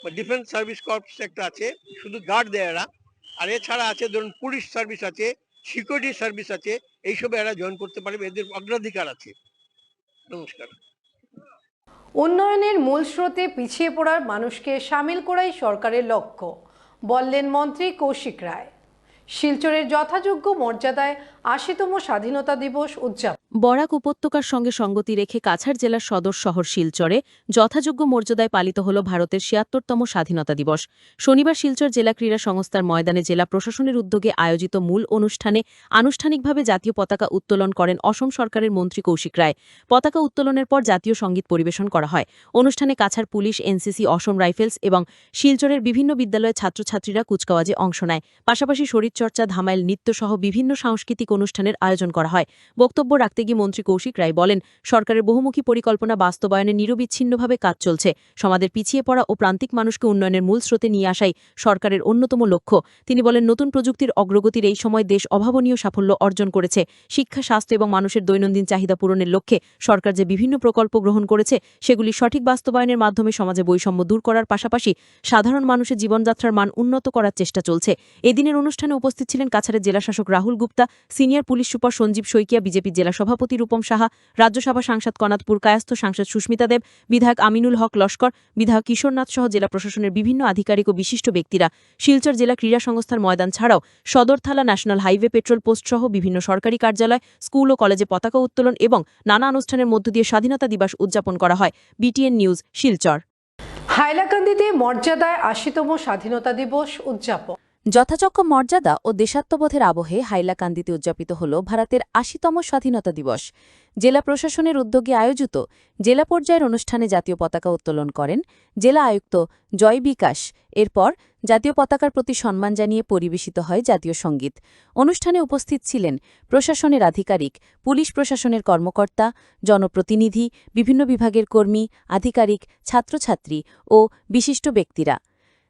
বা ডিফেন্স সার্ভিস কর্পস একটা আছে, শুধু গার্ড দেয় এরা। আর এছাড়া আছে ধরুন পুলিশ সার্ভিস আছে, সিকিউরিটি সার্ভিস আছে, এইসবে এরা জয়েন করতে পারবে, এদের অগ্রাধিকার আছে। নমস্কার। উন্নয়নের মূল স্রোতে পিছিয়ে পড়ার মানুষকে সামিল করাই সরকারের লক্ষ্য, বললেন মন্ত্রী কৌশিক রায়। শিলচরের যথাযোগ্য মর্যাদায় ৮০তম স্বাধীনতা দিবস উদযাপন। বরাক উপত্যকার সঙ্গে সঙ্গতি রেখে কাছাড় জেলার সদর শহর শিলচরে যথাযোগ্য মর্যাদায় পালিত হল ভারতের ৭৬তম স্বাধীনতা দিবস। শনিবার শিলচর জেলা ক্রীড়া সংস্থার ময়দানে জেলা প্রশাসনের উদ্যোগে আয়োজিত মূল অনুষ্ঠানে আনুষ্ঠানিকভাবে জাতীয় পতাকা উত্তোলন করেন অসম সরকারের মন্ত্রী কৌশিক রায়। পতাকা উত্তোলনের পর জাতীয় সঙ্গীত পরিবেশন করা হয়। অনুষ্ঠানে কাছাড় পুলিশ, এনসিসি, অসম রাইফেলস এবং শিলচরের বিভিন্ন বিদ্যালয়ের ছাত্রছাত্রীরা কুচকাওয়াজে অংশ নেয়। পাশাপাশি শরীরচর্চা, ধামাইল নৃত্য সহ বিভিন্ন সাংস্কৃতিক অনুষ্ঠানের আয়োজন করা হয়। বক্তব্য রাখতে গিয়ে মন্ত্রী কৌশিক রায় বলেন, সরকারের বহুমুখী পরিকল্পনা বাস্তবায়নে নিরবিচ্ছিন্নভাবে কাজ চলছে। সমাজের পিছিয়ে পড়া ও প্রান্তিক মানুষকে উন্নয়নের মূল স্রোতে নিয়ে আসাই সরকারের অন্যতম লক্ষ্য। তিনি বলেন, নতুন প্রযুক্তির অগ্রগতির এই সময় দেশ অভাবনীয় সাফল্য অর্জন করেছে। শিক্ষা, স্বাস্থ্য এবং মানুষের দৈনন্দিন চাহিদা পূরণের লক্ষ্যে সরকার যে বিভিন্ন প্রকল্প গ্রহণ করেছে, সেগুলি সঠিক বাস্তবায়নের মাধ্যমে সমাজে বৈষম্য দূর করার পাশাপাশি সাধারণ মানুষের জীবনযাত্রার মান উন্নত করার চেষ্টা চলছে। এদিনের অনুষ্ঠানে উপস্থিত ছিলেন কাছাড়ের জেলাশাসক Rahul Gupta, senior police super Sanjeev Saikia, BJP জেলা সভাপতি রূপম সাহা, রাজ্যসভা সাংসদ কনাদপুর কায়স্থ সাংসদ সুস্মিতা দেব, বিধায়ক আমিনুল হক লস্কর, বিধায়ক কিশোরনাথ সহ জেলা প্রশাসনের বিভিন্ন আধিকারিক ও বিশিষ্ট ব্যক্তিরা। শিলচর জেলা ক্রীড়া সংস্থার ময়দান ছাড়াও সদরথালা ন্যাশনাল হাইওয়ে, পেট্রোল পোস্ট সহ বিভিন্ন সরকারি কার্যালয়, স্কুল ও কলেজে পতাকা উত্তোলন এবং নানা অনুষ্ঠানের মধ্য দিয়ে স্বাধীনতা দিবস উদযাপন করা হয়। BTN news, Silchar. হাইলাকান্দিতে মর্যাদায় ৮০তম স্বাধীনতা দিবস উদযাপন। যথাযোগ্য মর্যাদা ও দেশাত্মবোধের আবহে হাইলাকান্দিতে উদযাপিত হল ভারতের ৮০তম স্বাধীনতা দিবস। জেলা প্রশাসনের উদ্যোগে আয়োজিত জেলা পর্যায়ের অনুষ্ঠানে জাতীয় পতাকা উত্তোলন করেন জেলা আয়ুক্ত জয় বিকাশ। এরপর জাতীয় পতাকার প্রতি সম্মান জানিয়ে পরিবেশিত হয় জাতীয় সঙ্গীত। অনুষ্ঠানে উপস্থিত ছিলেন প্রশাসনের আধিকারিক, পুলিশ প্রশাসনের কর্মকর্তা, জনপ্রতিনিধি, বিভিন্ন বিভাগের কর্মী, আধিকারিক, ছাত্রছাত্রী ও বিশিষ্ট ব্যক্তিরা।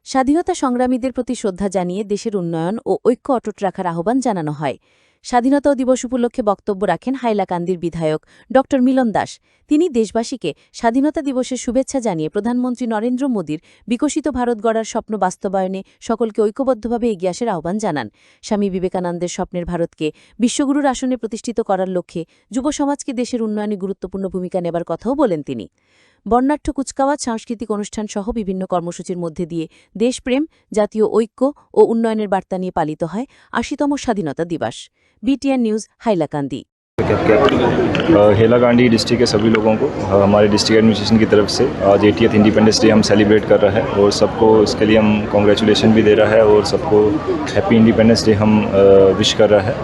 স্বাধীনতা সংগ্রামীদের প্রতি শ্রদ্ধা জানিয়ে দেশের উন্নয়ন ও ঐক্য অটুট রাখার আহ্বান জানানো হয়। স্বাধীনতা দিবস উপলক্ষে বক্তব্য রাখেন হাইলাকান্দির বিধায়ক ড মিলন দাস। তিনি দেশবাসীকে স্বাধীনতা দিবসের শুভেচ্ছা জানিয়ে প্রধানমন্ত্রী নরেন্দ্র মোদীর বিকশিত ভারত গড়ার স্বপ্ন বাস্তবায়নে সকলকে ঐক্যবদ্ধভাবে এগিয়ে আসার আহ্বান জানান। স্বামী বিবেকানন্দের স্বপ্নের ভারতকে বিশ্বগুরুর আসনে প্রতিষ্ঠিত করার লক্ষ্যে যুব সমাজকে দেশের উন্নয়নে গুরুত্বপূর্ণ ভূমিকা নেবার কথাও বলেন তিনি। বর্ণাঢ্য কুচকাওয়াজ, সাংস্কৃতিক অনুষ্ঠান সহ বিভিন্ন কর্মসূচির মধ্যে দিয়ে দেশপ্রেম, জাতীয় ঐক্য ও উন্নয়নের বার্তা নিয়ে পালিত হয় ৮০তম স্বাধীনতা দিবস। BTN news, Hailakandi. Hailakandi district के सभी लोगों को हमारे डिस्ट्रिक्ट एडमिनिस्ट्रेशन की तरफ से आज 80th इंडिपेंडेंस डे हम सेलिब्रेट कर रहे हैं और सबको इसके लिए हम कॉन्ग्रेचुलेशन भी दे रहा है और सबको हैप्पी इंडिपेंडेंस डे हम विश कर रहा है।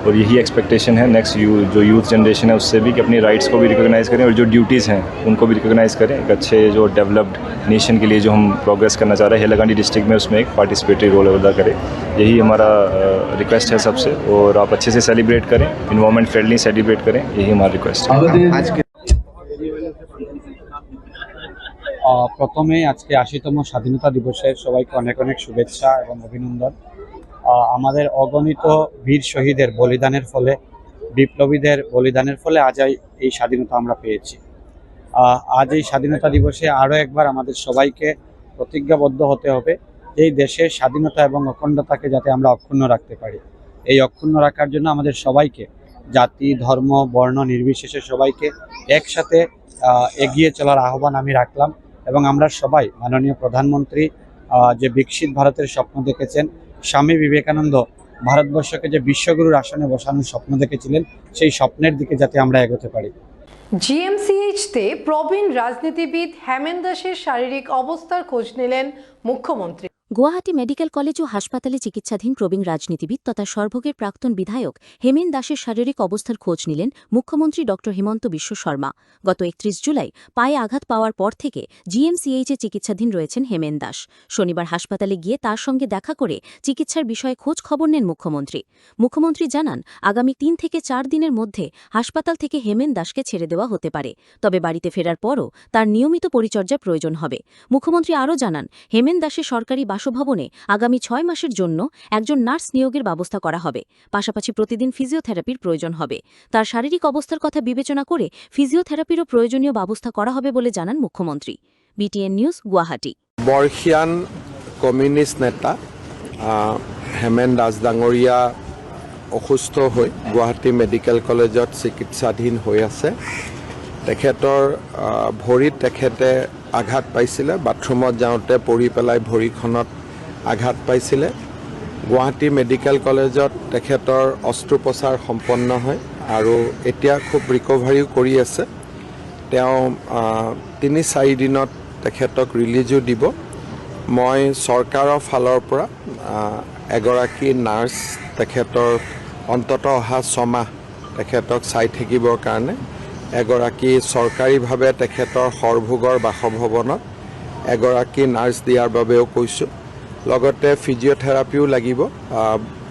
और यही एक्सपेक्टेशन है नेक्स्ट जो यूथ जनरेशन है उससे भी कि अपनी राइट्स को भी रिकॉग्नाइज़ करें और जो ड्यूटीज़ हैं उनको भी रिकॉग्नाइज़ करें। एक अच्छे जो डेवलप्ड नेशन के लिए जो हम प्रोग्रेस करना चाह रहे हैं हैलाकांडी डिस्ट्रिक्ट में, उसमें एक पार्टिसिपेटरी रोल अदा करें। यही हमारा रिक्वेस्ट है सबसे, और आप अच्छे से सेलिब्रेट करें, इन्वायरमेंट फ्रेंडली सेलिब्रेट करें, यही हमारा रिक्वेस्ट है। প্রথমে আজকে ৮০তম স্বাধীনতা দিবসের সবাইকে অনেক অনেক শুভেচ্ছা এবং অভিনন্দন। আমাদের অগণিত বীর শহীদের বলিদানের ফলে, বিপ্লবীদের বলিদানের ফলে আজ এই স্বাধীনতা আমরা পেয়েছি। আজ এই স্বাধীনতা দিবসে আরও একবার আমাদের সবাইকে প্রতিজ্ঞাবদ্ধ হতে হবে এই দেশের স্বাধীনতা এবং অখণ্ডতাকে যাতে আমরা অক্ষুণ্ণ রাখতে পারি। এই অক্ষুণ্ণ রাখার জন্য আমাদের সবাইকে, জাতি, ধর্ম, বর্ণ নির্বিশেষে সবাইকে একসাথে এগিয়ে চলার আহ্বান আমি রাখলাম। এবং আমরা সবাই মাননীয় প্রধানমন্ত্রী যে বিকশিত ভারতের স্বপ্ন দেখেছেন, স্বামী বিবেকানন্দ ভারতবর্ষকে যে বিশ্বগুরুর আসনে বসানোর স্বপ্ন দেখেছিলেন, সেই স্বপ্নের দিকে যাতে আমরা এগোতে পারি। জিএমসিএইচতে প্রবীণ রাজনীতিবিদ হেমেন দাসের শারীরিক অবস্থার খোঁজ নিলেন মুখ্যমন্ত্রী। গুয়াহাটি মেডিকেল কলেজ ও হাসপাতালে চিকিৎসাধীন প্রবীণ রাজনীতিবিদ তথা সরভোগের প্রাক্তন বিধায়ক হেমেন দাসের শারীরিক অবস্থার খোঁজ নিলেন মুখ্যমন্ত্রী ড হিমন্ত বিশ্ব শর্মা। গত ৩১ জুলাই পায়ে আঘাত পাওয়ার পর থেকে জিএমসিএইচে চিকিৎসাধীন রয়েছেন হেমেন দাস। শনিবার হাসপাতালে গিয়ে তার সঙ্গে দেখা করে চিকিৎসার বিষয়ে খোঁজ খবর নেন মুখ্যমন্ত্রী। মুখ্যমন্ত্রী জানান, আগামী ৩ থেকে ৪ দিনের মধ্যে হাসপাতাল থেকে হেমেন দাসকে ছেড়ে দেওয়া হতে পারে, তবে বাড়িতে ফেরার পরও তার নিয়মিত পরিচর্যা প্রয়োজন হবে। মুখ্যমন্ত্রী আরও জানান, হেমেন দাসের সরকারি বাসভবনে আগামী 6 মাসের জন্য একজন নার্স নিয়োগের ব্যবস্থা করা হবে। পাশাপাশি প্রতিদিন ফিজিওথেরাপির প্রয়োজন হবে। তার শারীরিক অবস্থার কথা বিবেচনা করে ফিজিওথেরাপিরও প্রয়োজনীয় ব্যবস্থা করা হবে বলে জানান মুখ্যমন্ত্রী। BTN news, Guwahati. বৰ্ষীয়ান কমিউনিষ্ট নেতা হেমেন দাস ডাঙৰীয়া অসুস্থ হৈ গুৱাহাটী মেডিকেল কলেজত চিকিৎসাধীন হৈ আছে। তেখেতৰ ভৰিত তেখেতে আঘাত পাইছিলে, বাথৰুমত যাওঁতে পৰি পেলাই ভৰিখনত আঘাত পাইছিলে। গুৱাহাটী মেডিকেল কলেজত তেখেতৰ অস্ত্ৰোপচাৰ সম্পন্ন হয় আৰু এতিয়া খুব ৰিকভাৰীও কৰি আছে। তেওঁ ৩-৪ দিনত তেখেতক ৰিলিজো দিব। মই চৰকাৰৰ ফালৰ পৰা এগৰাকী নাৰ্ছ তেখেতৰ অন্ততঃ অহা 6 মাহ তেখেতক চাই থাকিবৰ কাৰণে এগৰাকী চৰকাৰীভাৱে তেখেতৰ সৰভোগৰ বাসভৱনত এগৰাকী নাৰ্ছ দিয়াৰ বাবেও কৈছোঁ। লগতে ফিজিঅ'থেৰাপিও লাগিব।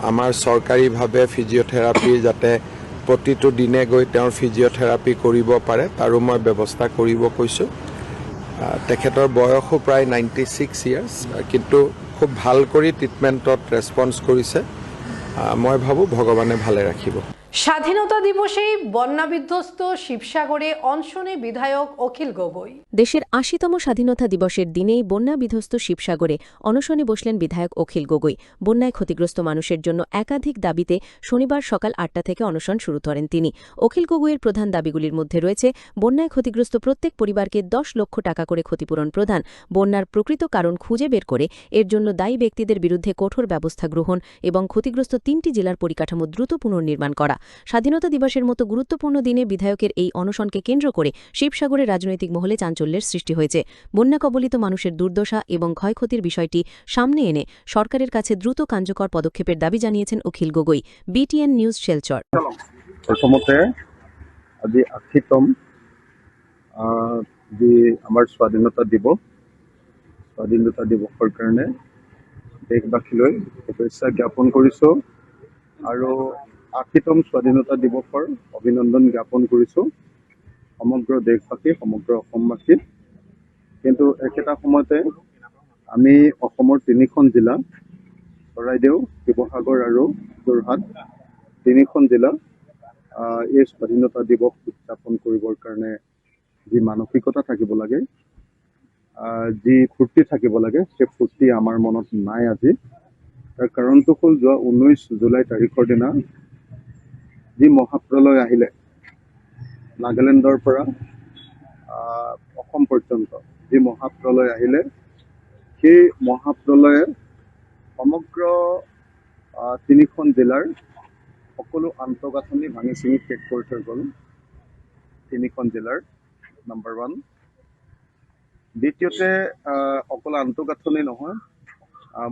আমাৰ চৰকাৰীভাৱে ফিজিঅ'থেৰাপি যাতে প্ৰতিটো দিনে গৈ তেওঁৰ ফিজিঅ'থেৰাপি কৰিব পাৰে তাৰো মই ব্যৱস্থা কৰিব কৈছোঁ। তেখেতৰ বয়সো প্ৰায় 96 ইয়াৰ্ছ, কিন্তু খুব ভাল কৰি ট্ৰিটমেণ্টত ৰেছপন্স কৰিছে। মই ভাবোঁ ভগৱানে ভালে রাখিব। স্বাধীনতা দিবসে বন্যা বিধ্বস্ত শিবসাগরে অনশনে বিধায়ক অখিল গগৈ। দেশের ৮০তম স্বাধীনতা দিবসের দিনেই বন্যা বিধ্বস্ত শিবসাগরে অনশনে বসলেন বিধায়ক অখিল গগৈ। বন্যায় ক্ষতিগ্রস্ত মানুষের জন্য একাধিক দাবিতে শনিবার সকাল ৮টা থেকে অনশন শুরু করেন তিনি। অখিল গগৈয়ের প্রধান দাবিগুলির মধ্যে রয়েছে বন্যায় ক্ষতিগ্রস্ত প্রত্যেক পরিবারকে ১০ লক্ষ টাকা করে ক্ষতিপূরণ প্রদান, বন্যার প্রকৃত কারণ খুঁজে বের করে এর জন্য দায়ী ব্যক্তিদের বিরুদ্ধে কঠোর ব্যবস্থা গ্রহণ এবং ক্ষতিগ্রস্ত ৩টি জেলার পরিকাঠামো দ্রুত পুনর্নির্মাণ করা। স্বাধীনতা দিবসের মতো গুরুত্বপূর্ণ দিনে বিধায়কের এই অনশনকে কেন্দ্র করে শিবসাগরের রাজনৈতিক মহলে চাঞ্চল্যের সৃষ্টি হয়েছে। বন্যা কবলিত মানুষের দুর্দশা এবং ক্ষয়ক্ষতির বিষয়টি সামনে এনে সরকারের কাছে দ্রুত কার্যকর পদক্ষেপের দাবি জানিয়েছেন অখিল গগৈ। BTN news, Silchar. প্রথমতে আজি ৮০তম যি আমাৰ স্বাধীনতা দিৱসৰ কাৰণে দেশবাসীলৈ শুভেচ্ছা জ্ঞাপন কৰিছোঁ আৰু ৮০তম স্বাধীনতা দিৱসৰ অভিনন্দন জ্ঞাপন কৰিছোঁ সমগ্ৰ দেশবাসী, সমগ্ৰ অসমবাসীক। কিন্তু একেটা সময়তে আমি অসমৰ ৩খন জিলা চৰাইদেউ, শিৱসাগৰ আৰু যোৰহাট ৩খন জিলা এই স্বাধীনতা দিৱস উদযাপন কৰিবৰ কাৰণে যি মানসিকতা থাকিব লাগে, যি ফূৰ্তি থাকিব লাগে, সেই ফূৰ্তি আমাৰ মনত নাই আজি। তাৰ কাৰণটো হ'ল যোৱা 19 জুলাই তাৰিখৰ দিনা যি মহাপ্ৰলয় আহিলে নাগালেণ্ডৰ পৰা অসম পৰ্যন্ত যি মহাপ্ৰলয় আহিলে, সেই মহাপ্ৰলয়ে সমগ্ৰ 3খন জিলাৰ সকলো আন্তঃগাঁথনি ভাঙি চিঙি শেষ কৰি থৈ গ'ল। 3খন জিলাৰ নম্বৰ 1। দ্বিতীয়তে অকল আন্তঃগাঁথনি নহয়,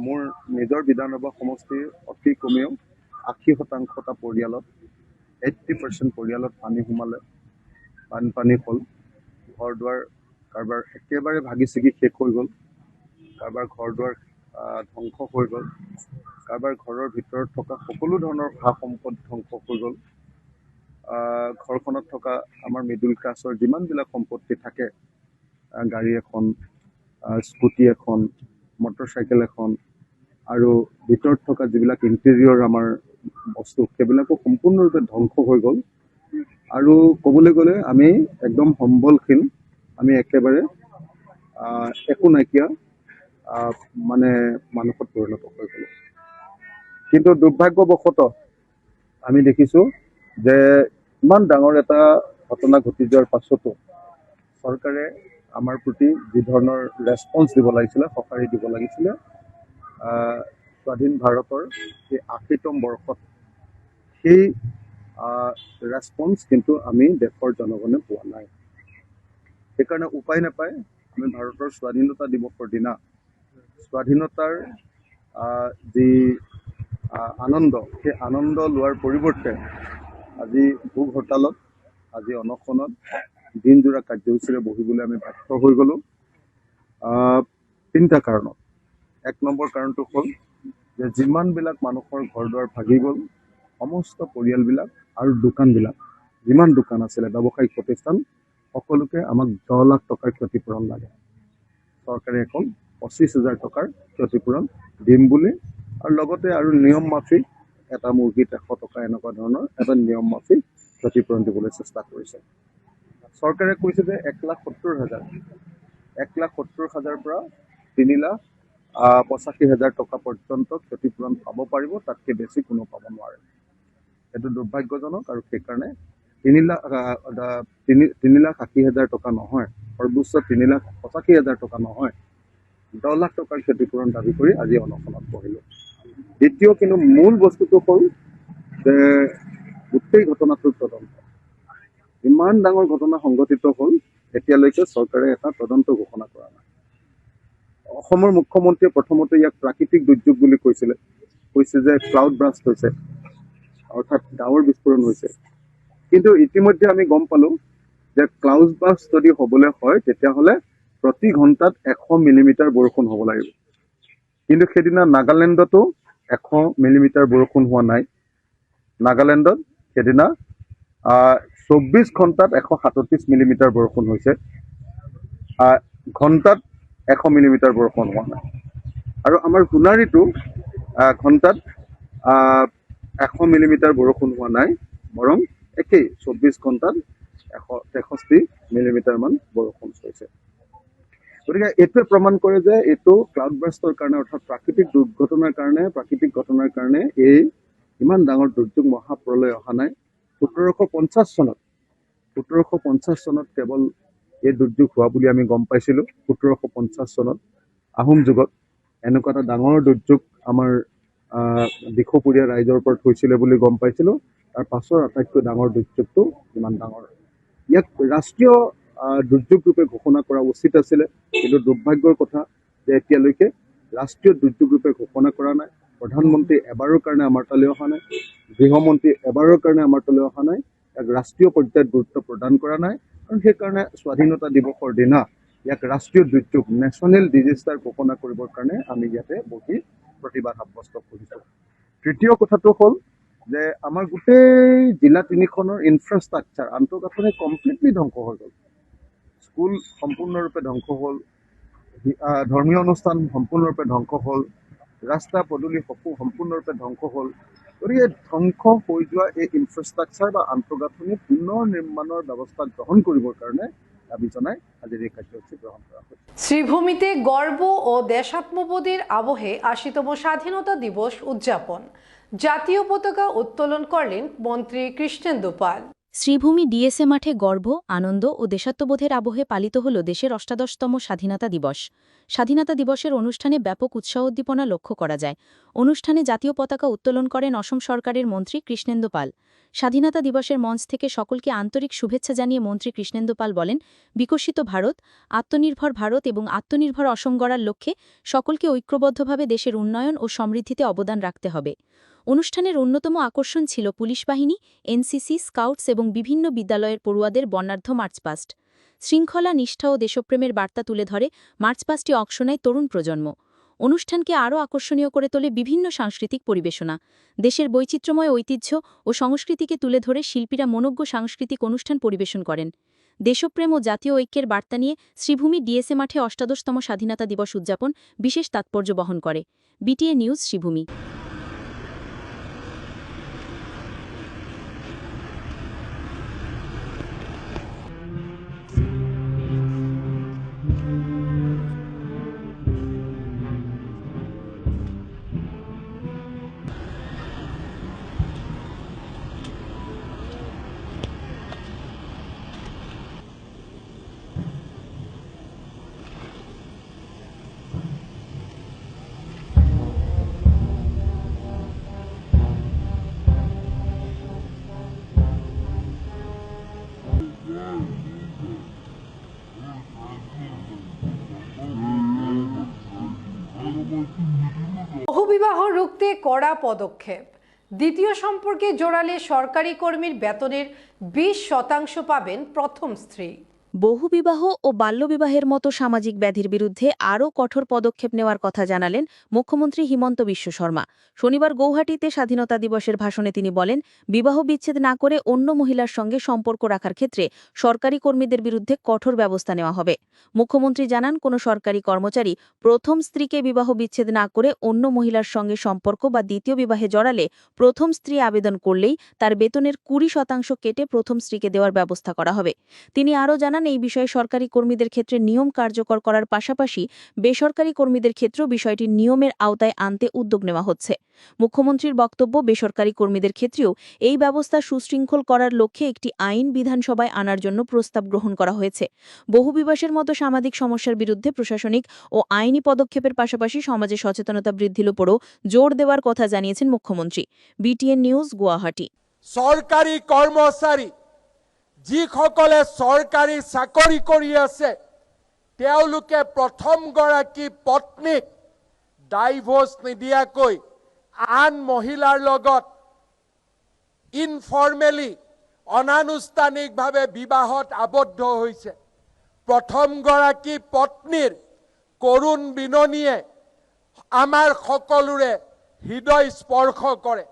মোৰ নিজৰ বিধানসভা সমষ্টিৰ অতি কমেও 80% পৰিয়ালত 80% পৰিয়ালত পানী সোমালে, বানপানী হ'ল। ঘৰ দুৱাৰ কাৰোবাৰ একেবাৰে ভাগি ছিগি শেষ হৈ গ'ল, কাৰোবাৰ ঘৰ দুৱাৰ ধ্বংস হৈ গ'ল, কাৰোবাৰ ঘৰৰ ভিতৰত থকা সকলো ধৰণৰ সা সম্পদ ধ্বংস হৈ গ'ল। ঘৰখনত থকা আমাৰ মিডল ক্লাছৰ যিমানবিলাক সম্পত্তি থাকে, গাড়ী এখন, স্কুটি এখন, মটৰচাইকেল এখন আৰু ভিতৰত থকা যিবিলাক ইণ্টেৰিয়ৰ আমাৰ বস্তু, সেইবিলাকো সম্পূৰ্ণৰূপে ধ্বংস হৈ গ'ল। আৰু ক'বলৈ গ'লে আমি একদম সম্বলহীন, আমি একেবাৰে একো নাইকিয়া মানে মানুহত পৰিণত হৈ গ'লো। কিন্তু দুৰ্ভাগ্যবশতঃ আমি দেখিছোঁ যে ইমান ডাঙৰ এটা ঘটনা ঘটি যোৱাৰ পাছতো চৰকাৰে আমাৰ প্ৰতি যি ধৰণৰ ৰেছপন্স দিব লাগিছিলে, সঁহাৰি দিব লাগিছিলে, স্বাধীন ভাৰতৰ এই ৮০তম বৰ্ষত সেই ৰেছপন্স কিন্তু আমি দেশৰ জনগণে পোৱা নাই। সেইকাৰণে উপায় নাপায় আমি ভাৰতৰ স্বাধীনতা দিৱসৰ দিনা স্বাধীনতাৰ যি আনন্দ, সেই আনন্দ লোৱাৰ পৰিৱৰ্তে আজি ভোগ হৰতালত, আজি অনশনত, দিনজোৰা কাৰ্যসূচীৰে বহিবলৈ আমি বাধ্য হৈ গ'লোঁ 3টা কাৰণত। 1 নম্বৰ কাৰণটো হ'ল যে যিমানবিলাক মানুহৰ ঘৰ দুৱাৰ ভাগি গ'ল, সমস্ত পৰিয়ালবিলাক আৰু দোকানবিলাক, যিমান দোকান আছিলে, ব্যৱসায়িক প্ৰতিষ্ঠান, সকলোকে আমাক 10 লাখ টকাৰ ক্ষতিপূৰণ লাগে। চৰকাৰে এখন 25,000 টকাৰ ক্ষতিপূৰণ দিম বুলি আৰু লগতে আৰু নিয়ম মাফিক এটা মুৰ্গীত 100 টকা এনেকুৱা ধৰণৰ এটা নিয়ম মাফিক ক্ষতিপূৰণ দিবলৈ চেষ্টা কৰিছে। চৰকাৰে কৈছে যে 1,70,000 পৰা 3,85,000 টকা পৰ্যন্ত ক্ষতিপূৰণ পাব পাৰিব, তাতকৈ বেছি কোনো পাব নোৱাৰে। এইটো দুৰ্ভাগ্যজনক আৰু সেইকাৰণে 3,80,000 টকা নহয়, সৰ্বোচ্চ 3,85,000 টকা নহয়, 10 লাখ টকাৰ ক্ষতিপূৰণ দাবী কৰি আজি অনশনত বহিলোঁ। দ্বিতীয় কিন্তু মূল বস্তুটো হ'ল যে গোটেই ঘটনাটোৰ তদন্ত। ইমান ডাঙৰ ঘটনা সংঘটিত হ'ল, এতিয়ালৈকে চৰকাৰে এটা তদন্ত ঘোষণা কৰা নাই। অসমৰ মুখ্যমন্ত্ৰীয়ে প্ৰথমতে ইয়াক প্ৰাকৃতিক দুৰ্যোগ বুলি কৈছে যে ক্লাউড ব্ৰাষ্ট হৈছে, অৰ্থাৎ ডাৱৰ বিস্ফোৰণ হৈছে। কিন্তু ইতিমধ্যে আমি গম পালোঁ যে ক্লাউড ব্ৰাষ্ট যদি হ'বলৈ হয় তেতিয়াহ'লে প্ৰতি ঘণ্টাত 100 মিলিমিটাৰ বৰষুণ হ'ব লাগিব। কিন্তু সেইদিনা নাগালেণ্ডতো 100 মিলিমিটাৰ বৰষুণ হোৱা নাই। নাগালেণ্ডত সেইদিনা 24 ঘণ্টাত 137 মিলিমিটাৰ বৰষুণ হৈছে, ঘণ্টাত 100 মিলিমিটাৰ বৰষুণ হোৱা নাই। আৰু আমাৰ সোণাৰীতো ঘণ্টাত 100 মিলিমিটাৰ বৰষুণ হোৱা নাই, বৰং একেই 24 ঘণ্টাত 163 মিলিমিটাৰ মান বৰষুণ হৈছে। গতিকে এইটোৱে প্ৰমাণ কৰে যে এইটো ক্লাউড ব্ৰাষ্টৰ কাৰণে, অৰ্থাৎ প্ৰাকৃতিক ঘটনাৰ কাৰণে এই ইমান ডাঙৰ দুৰ্যোগ মহাপ্ৰলয় অহা নাই। 1750 চনত কেৱল এই দুৰ্যোগ হোৱা বুলি আমি গম পাইছিলোঁ। 1750 চনত আহোম যুগত এনেকুৱা এটা ডাঙৰ দুৰ্যোগ আমাৰ দিখৌপুৰীয়া ৰাইজৰ ওপৰত হৈছিলে বুলি গম পাইছিলোঁ। তাৰ পাছৰ আটাইতকৈ ডাঙৰ দুৰ্যোগটো ইমান ডাঙৰ, ইয়াক ৰাষ্ট্ৰীয় দুৰ্যোগ ৰূপে ঘোষণা কৰা উচিত আছিলে, কিন্তু দুৰ্ভাগ্যৰ কথা যে এতিয়ালৈকে ৰাষ্ট্ৰীয় দুৰ্যোগ ৰূপে ঘোষণা কৰা নাই। প্ৰধানমন্ত্ৰী এবাৰৰ কাৰণে আমাৰ তালৈ অহা নাই, গৃহমন্ত্ৰী এবাৰৰ কাৰণে আমাৰ তালৈ অহা নাই, ইয়াক ৰাষ্ট্ৰীয় পৰ্যায়ত গুৰুত্ব প্ৰদান কৰা নাই। আৰু সেইকাৰণে স্বাধীনতা দিৱসৰ দিনা ইয়াক ৰাষ্ট্ৰীয় দুৰ্যোগ, নেশ্যনেল ডিজাষ্টাৰ ঘোষণা কৰিবৰ কাৰণে আমি ইয়াতে বহি প্ৰতিবাদ সাব্যস্ত কৰিছোঁ। তৃতীয় কথাটো হ'ল যে আমাৰ গোটেই জিলা 3খনৰ ইনফ্ৰাষ্ট্ৰাকচাৰ, আন্তঃগাঁথনি কমপ্লিটলি ধ্বংস হৈ গ'ল। স্কুল সম্পূৰ্ণৰূপে ধ্বংস হ'ল, ধৰ্মীয় অনুষ্ঠান সম্পূৰ্ণৰূপে ধ্বংস হ'ল, ৰাস্তা পদূলি সম্পূৰ্ণৰূপে ধ্বংস হ'ল। গতিকে ধ্বংস হৈ যোৱা এই ইনফ্ৰাষ্ট্ৰাকচাৰ বা আন্তঃগাঁথনি পুনৰ নিৰ্মাণৰ ব্যৱস্থা গ্ৰহণ কৰিবৰ কাৰণে দাবী জনাই আজিৰ এই কাৰ্যসূচী গ্ৰহণ কৰা হৈছে। শ্রীভূমিতে গর্ব ও দেশাত্মবোধের আবহে ৮০তম স্বাধীনতা দিবস উদযাপন, জাতীয় পতাকা উত্তোলন করলেন মন্ত্রী কৃষ্ণেন্দু পাল। শ্রীভূমি ডিএসএ মাঠে গর্ব, আনন্দ ও দেশাত্মবোধের আবহে পালিত হল দেশের ৮৮তম স্বাধীনতা দিবস। স্বাধীনতা দিবসের অনুষ্ঠানে ব্যাপক উৎসাহ উদ্দীপনা লক্ষ্য করা যায়। অনুষ্ঠানে জাতীয় পতাকা উত্তোলন করেন অসম সরকারের মন্ত্রী কৃষ্ণেন্দু পাল। স্বাধীনতা দিবসের মঞ্চ থেকে সকলকে আন্তরিক শুভেচ্ছা জানিয়ে মন্ত্রী কৃষ্ণেন্দু পাল বলেন, বিকশিত ভারত, আত্মনির্ভর ভারত এবং আত্মনির্ভর অসম গড়ার লক্ষ্যে সকলকে ঐক্যবদ্ধভাবে দেশের উন্নয়ন ও সমৃদ্ধিতে অবদান রাখতে হবে। অনুষ্ঠানের অন্যতম আকর্ষণ ছিল পুলিশ বাহিনী, এনসিসি, স্কাউটস এবং বিভিন্ন বিদ্যালয়ের পড়ুয়াদের বর্ণাঢ্য মার্চপাস্ট। শৃঙ্খলা, নিষ্ঠা ও দেশপ্রেমের বার্তা তুলে ধরে মার্চপাস্টটি অংশ নেয় তরুণ প্রজন্ম। অনুষ্ঠানকে আরও আকর্ষণীয় করে তোলে বিভিন্ন সাংস্কৃতিক পরিবেশনা। দেশের বৈচিত্র্যময় ঐতিহ্য ও সংস্কৃতিকে তুলে ধরে শিল্পীরা মনোজ্ঞ সাংস্কৃতিক অনুষ্ঠান পরিবেশন করেন। দেশপ্রেম ও জাতীয় ঐক্যের বার্তা নিয়ে শ্রীভূমি ডিএসএ মাঠে ৮৮তম স্বাধীনতা দিবস উদযাপন বিশেষ তাৎপর্য বহন করে। BTA news, Sreebhumi. বহুবিবাহ রুখতে কড়া পদক্ষেপ, দ্বিতীয় সম্পর্কে জোড়ালে সরকারি কর্মীর বেতনের 20% পাবেন প্রথম স্ত্রী। বহুবিবাহ ও বাল্যবিবাহের মতো সামাজিক ব্যাধির বিরুদ্ধে আরও কঠোর পদক্ষেপ নেওয়ার কথা জানালেন মুখ্যমন্ত্রী হিমন্ত বিশ্ব শর্মা। শনিবার গৌহাটিতে স্বাধীনতা দিবসের ভাষণে তিনি বলেন, বিবাহ বিচ্ছেদ না করে অন্য মহিলার সঙ্গে সম্পর্ক রাখার ক্ষেত্রে সরকারি কর্মীদের বিরুদ্ধে কঠোর ব্যবস্থা নেওয়া হবে। মুখ্যমন্ত্রী জানান, কোনো সরকারি কর্মচারী প্রথম স্ত্রীকে বিবাহ বিচ্ছেদ না করে অন্য মহিলার সঙ্গে সম্পর্ক বা দ্বিতীয় বিবাহে জড়ালে প্রথম স্ত্রী আবেদন করলেই তার বেতনের 20% কেটে প্রথম স্ত্রীকে দেওয়ার ব্যবস্থা করা হবে। তিনি আরও জানান, এই বিষয়ে সরকারি কর্মীদের ক্ষেত্রে নিয়ম কার্যকর করার পাশাপাশি বেসরকারি কর্মীদের ক্ষেত্রেও বিষয়টি নিয়মের আওতায় আনতে উদ্যোগ নেওয়া হচ্ছে। মুখ্যমন্ত্রীর বক্তব্য, বেসরকারি কর্মীদের ক্ষেত্রেও এই ব্যবস্থা সুশৃঙ্খল করার লক্ষ্যে একটি আইন বিধানসভায় আনার জন্য প্রস্তাব গ্রহণ করা হয়েছে। বহুবিবাহের মতো সামাজিক সমস্যার বিরুদ্ধে প্রশাসনিক ও আইনি পদক্ষেপের পাশাপাশি সমাজে সচেতনতা বৃদ্ধির উপরও জোর দেওয়ার কথা জানিয়েছেন মুখ্যমন্ত্রী। BTN news, Guwahati. সরকারি কর্মচারী যিসকলে চৰকাৰী চাকৰি কৰি আছে তেওঁলোকে প্ৰথমগৰাকী পত্নীক ডাইভোৰ্চ নিদিয়াকৈ আন মহিলাৰ লগত ইনফৰ্মেলি অনানুষ্ঠানিকভাৱে বিবাহত আবদ্ধ হৈছে। প্ৰথমগৰাকী পত্নীৰ কৰুণ বিননিয়ে আমাৰ সকলোৰে হৃদয় স্পৰ্শ কৰে।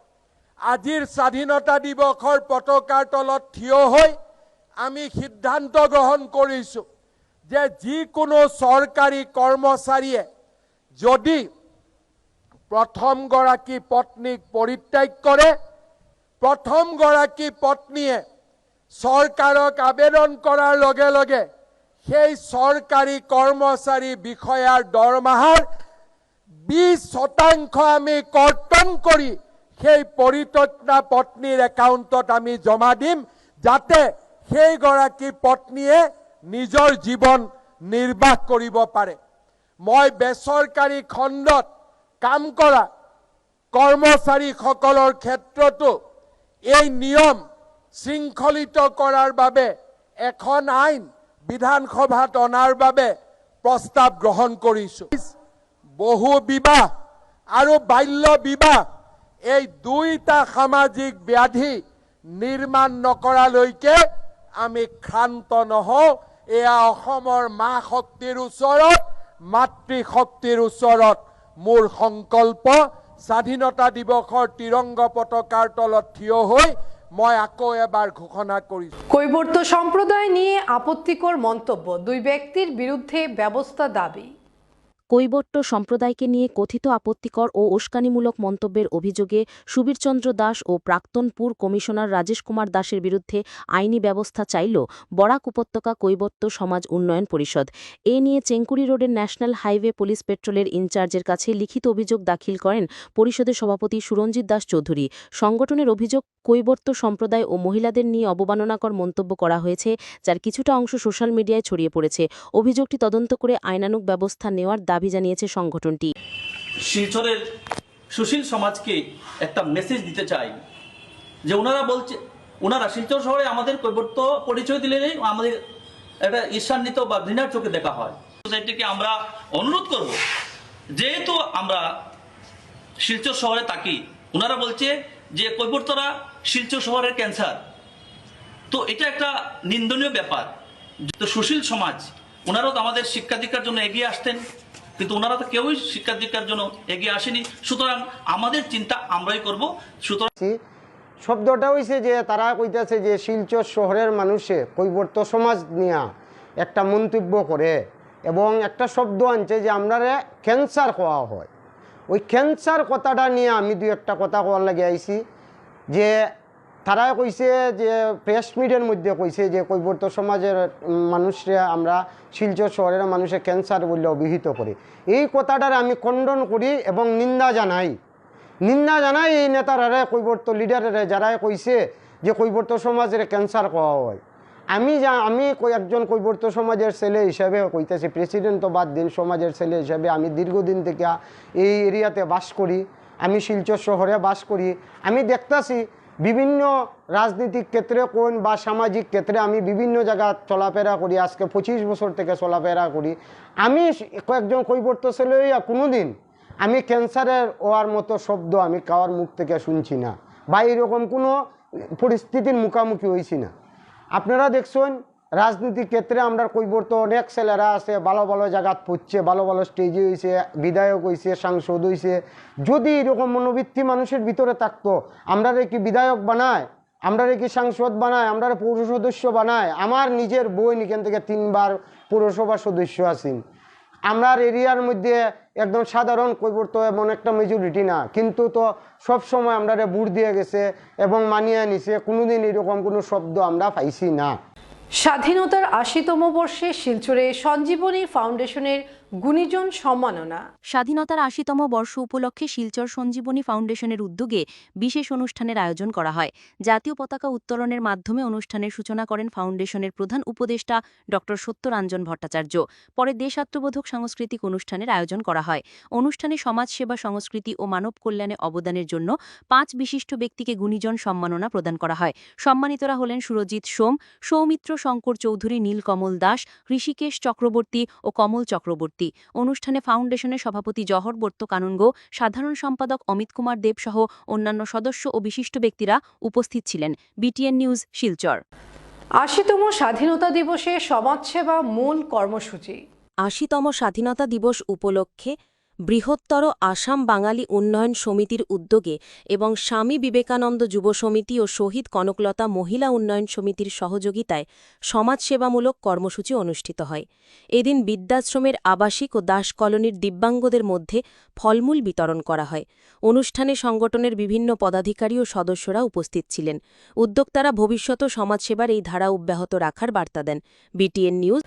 আজিৰ স্বাধীনতা দিৱসৰ পতাকাৰ তলত থিয় হৈ আমি সিদ্ধান্ত গ্ৰহণ কৰিছোঁ যে যিকোনো চৰকাৰী কৰ্মচাৰীয়ে যদি প্ৰথমগৰাকী পত্নীক পৰিত্যাগ কৰে, প্ৰথমগৰাকী পত্নীয়ে চৰকাৰক আবেদন কৰাৰ লগে লগে সেই চৰকাৰী কৰ্মচাৰী বিষয়াৰ দৰমহাৰ 20% আমি কৰ্তন কৰি সেই পৰিত্যক্তা পত্নীৰ একাউণ্টত আমি জমা দিম, যাতে সেইগৰাকী পত্নীয়ে নিজৰ জীৱন নিৰ্বাহ কৰিব পাৰে। মই বেচৰকাৰী খণ্ডত কাম কৰা কৰ্মচাৰীসকলৰ ক্ষেত্ৰতো এই নিয়ম শৃংখলিত কৰাৰ বাবে এখন আইন বিধানসভাত অনাৰ বাবে প্ৰস্তাৱ গ্ৰহণ কৰিছোঁ। বহু বিবাহ আৰু বাল্য বিবাহ এই দুইটা সামাজিক ব্যাধি নিৰ্মাণ নকৰালৈকে আমি ক্ষান্ত নহওঁ। এয়া অসমৰ মা শক্তিৰ ওচৰত, মাতৃশক্তিৰ ওচৰত মোৰ সংকল্প। স্বাধীনতা দিৱসৰ তিৰংগ পতাকাৰ তলত থিয় হৈ মই আকৌ এবাৰ ঘোষণা কৰিছোঁ। কৈবর্ত সম্প্রদায় নিয়ে আপত্তিকর মন্তব্য, 2 ব্যক্তির বিরুদ্ধে ব্যবস্থা দাবি। কৈবর্ত সম্প্রদায়কে নিয়ে কথিত আপত্তিকর ও উস্কানিমূলক মন্তব্যের অভিযোগে সুবীরচন্দ্র দাস ও প্রাক্তন পুর কমিশনার রাজেশ কুমার দাসের বিরুদ্ধে আইনি ব্যবস্থা চাইল বরাক উপত্যকা কৈবর্ত সমাজ উন্নয়ন পরিষদ। এ নিয়ে চেঙ্কুরি রোডের ন্যাশনাল হাইওয়ে পুলিশ পেট্রোলের ইনচার্জের কাছে লিখিত অভিযোগ দাখিল করেন পরিষদের সভাপতি সুরঞ্জিত দাস চৌধুরী। সংগঠনের অভিযোগ, কৈবর্ত সম্প্রদায় ও মহিলাদের নিয়ে অবমাননাকর মন্তব্য করা হয়েছে, যার কিছুটা অংশ সোশ্যাল মিডিয়ায় ছড়িয়ে পড়েছে। অভিযোগটি তদন্ত করে আইনানুগ ব্যবস্থা নেওয়ার দাবি জানিয়েছে সংগঠনটি। শিলচরের সুশীল সমাজকে একটা মেসেজ দিতে চাই যে ওনারা শিলচর শহরে আমাদের কৈবর্ত পরিচয় দিলেই আমাদের একটা ঈর্ষান্বিত বা ঘৃণার চোখে দেখা হয়। সোসাইটিকে আমরা অনুরোধ করব, যেহেতু আমরা শিলচর শহরে থাকি, ওনারা বলছে যে কৈবর্তরা শিলচর শহরের ক্যান্সার, তো এটা একটা নিন্দনীয় ব্যাপার। তো সুশীল সমাজ ওনারাও তো আমাদের শিক্ষাধিকার জন্য এগিয়ে আসতেন, কিন্তু ওনারা তো কেউই শিক্ষাধিকার জন্য এগিয়ে আসেনি। সুতরাং আমাদের চিন্তা আমরাই করব। সুতরাং শব্দটা হয়েছে যে তারা কইতেছে যে শিলচর শহরের মানুষে কৈবর্ত সমাজ নিয়ে একটা মন্তব্য করে এবং একটা শব্দ আনছে যে আমরা ক্যান্সার খাওয়া হয়। ওই ক্যান্সার কথাটা নিয়ে আমি 2-1 কথা কোয়ার লাগে আইছি যে তারা কইছে যে প্রেস মিডিয়ার মধ্যে কইছে যে কৈবর্ত সমাজের মানুষরা আমরা শিলচর শহরের মানুষে ক্যান্সার বলে অভিহিত করি। এই কথাটার আমি খণ্ডন করি এবং নিন্দা জানাই এই নেতারা, কৈবর্ত লিডারেরা যারা কইছে যে কৈবর্ত সমাজের ক্যান্সার খাওয়া হয়। আমি একজন কৈবর্ত সমাজের ছেলে হিসাবে কইতেছি, প্রেসিডেন্ট তো বাদ দিন, সমাজের ছেলে হিসাবে আমি দীর্ঘদিন থেকে এই এরিয়াতে বাস করি, আমি শিলচর শহরে বাস করি। আমি দেখতেছি বিভিন্ন রাজনৈতিক ক্ষেত্রে কোন বা সামাজিক ক্ষেত্রে আমি বিভিন্ন জায়গা চলাফেরা করি, আজকে 25 বছর থেকে চলাফেরা করি। আমি কয়েকজন কৈবর্ত ছেলে কোনোদিন আমি ক্যান্সারের হওয়ার মতো শব্দ আমি কারোর মুখ থেকে শুনছি না বা এরকম কোনো পরিস্থিতির মুখোমুখি হয়েছি না। আপনারা দেখছেন রাজনীতির ক্ষেত্রে আমরা কইবর তো অনেক ছেলেরা আছে ভালো ভালো জায়গাত পড়ছে, ভালো ভালো স্টেজে হয়েছে, বিধায়ক হয়েছে, সাংসদ হয়েছে। যদি এরকম মনোবৃত্তি মানুষের ভিতরে থাকতো, আমরা কি বিধায়ক বানায়, আমরা কি সাংসদ বানায়, আমরা পৌর সদস্য বানায়। আমার নিজের বোন এখান থেকে 3 বার পৌরসভা সদস্য আছেন। আমরা এরিয়ার মধ্যে একদম সাধারণ কইবর তো এমন একটা মেজরিটি না, কিন্তু তো সব সময় আমরা ভোট দিয়ে গেছে এবং মানিয়ে নিছে। কোনোদিন এরকম কোনো শব্দ আমরা পাইছি না। স্বাধীনতার ৮০তম বর্ষে শিলচরে সঞ্জীবনী ফাউন্ডেশনের গুণীজন সম্মাননা। স্বাধীনতার ৮০তম বর্ষ উপলক্ষে শিলচর সঞ্জীবনী ফাউন্ডেশনের উদ্যোগে বিশেষ অনুষ্ঠানের আয়োজন করা হয়। জাতীয় পতাকা উত্তোলনের মাধ্যমে অনুষ্ঠানের সূচনা করেন ফাউন্ডেশনের প্রধান উপদেষ্টা ড সত্যরঞ্জন ভট্টাচার্য। পরে দেশাত্মবোধক সাংস্কৃতিক অনুষ্ঠানের আয়োজন করা হয়। অনুষ্ঠানে সমাজসেবা, সংস্কৃতি ও মানব কল্যাণে অবদানের জন্য 5 বিশিষ্ট ব্যক্তিকে গুণীজন সম্মাননা প্রদান করা হয়। সম্মানিতরা হলেন সুরজিৎ সোম, সৌমিত্র শঙ্কর চৌধুরী, নীলকমল দাস, ঋষিকেশ চক্রবর্তী ও কমল চক্রবর্তী। অনুষ্ঠানে ফাউন্ডেশনের সভাপতি জহর বর্ত কানুনগো, সাধারণ সম্পাদক অমিত কুমার দেব সহ অন্যান্য সদস্য ও বিশিষ্ট ব্যক্তিরা উপস্থিত ছিলেন। BTN news, Silchar. ৮০তম স্বাধীনতা দিবসে সমাজসেবা মূল কর্মসূচি। ৮০তম স্বাধীনতা দিবস উপলক্ষে বৃহত্তর আসাম বাঙালি উন্নয়ন সমিতির উদ্যোগে এবং স্বামী বিবেকানন্দ যুব সমিতি ও শহীদ কনকলতা মহিলা উন্নয়ন সমিতির সহযোগিতায় সমাজসেবামূলক কর্মসূচি অনুষ্ঠিত হয়। এদিন বৃদ্ধাশ্রমের আবাসিক ও দাস কলোনির দিব্যাঙ্গদের মধ্যে ফলমূল বিতরণ করা হয়। অনুষ্ঠানে সংগঠনের বিভিন্ন পদাধিকারী ও সদস্যরা উপস্থিত ছিলেন। উদ্যোক্তারা ভবিষ্যতেও সমাজসেবার এই ধারা অব্যাহত রাখার বার্তা দেন। BTN news.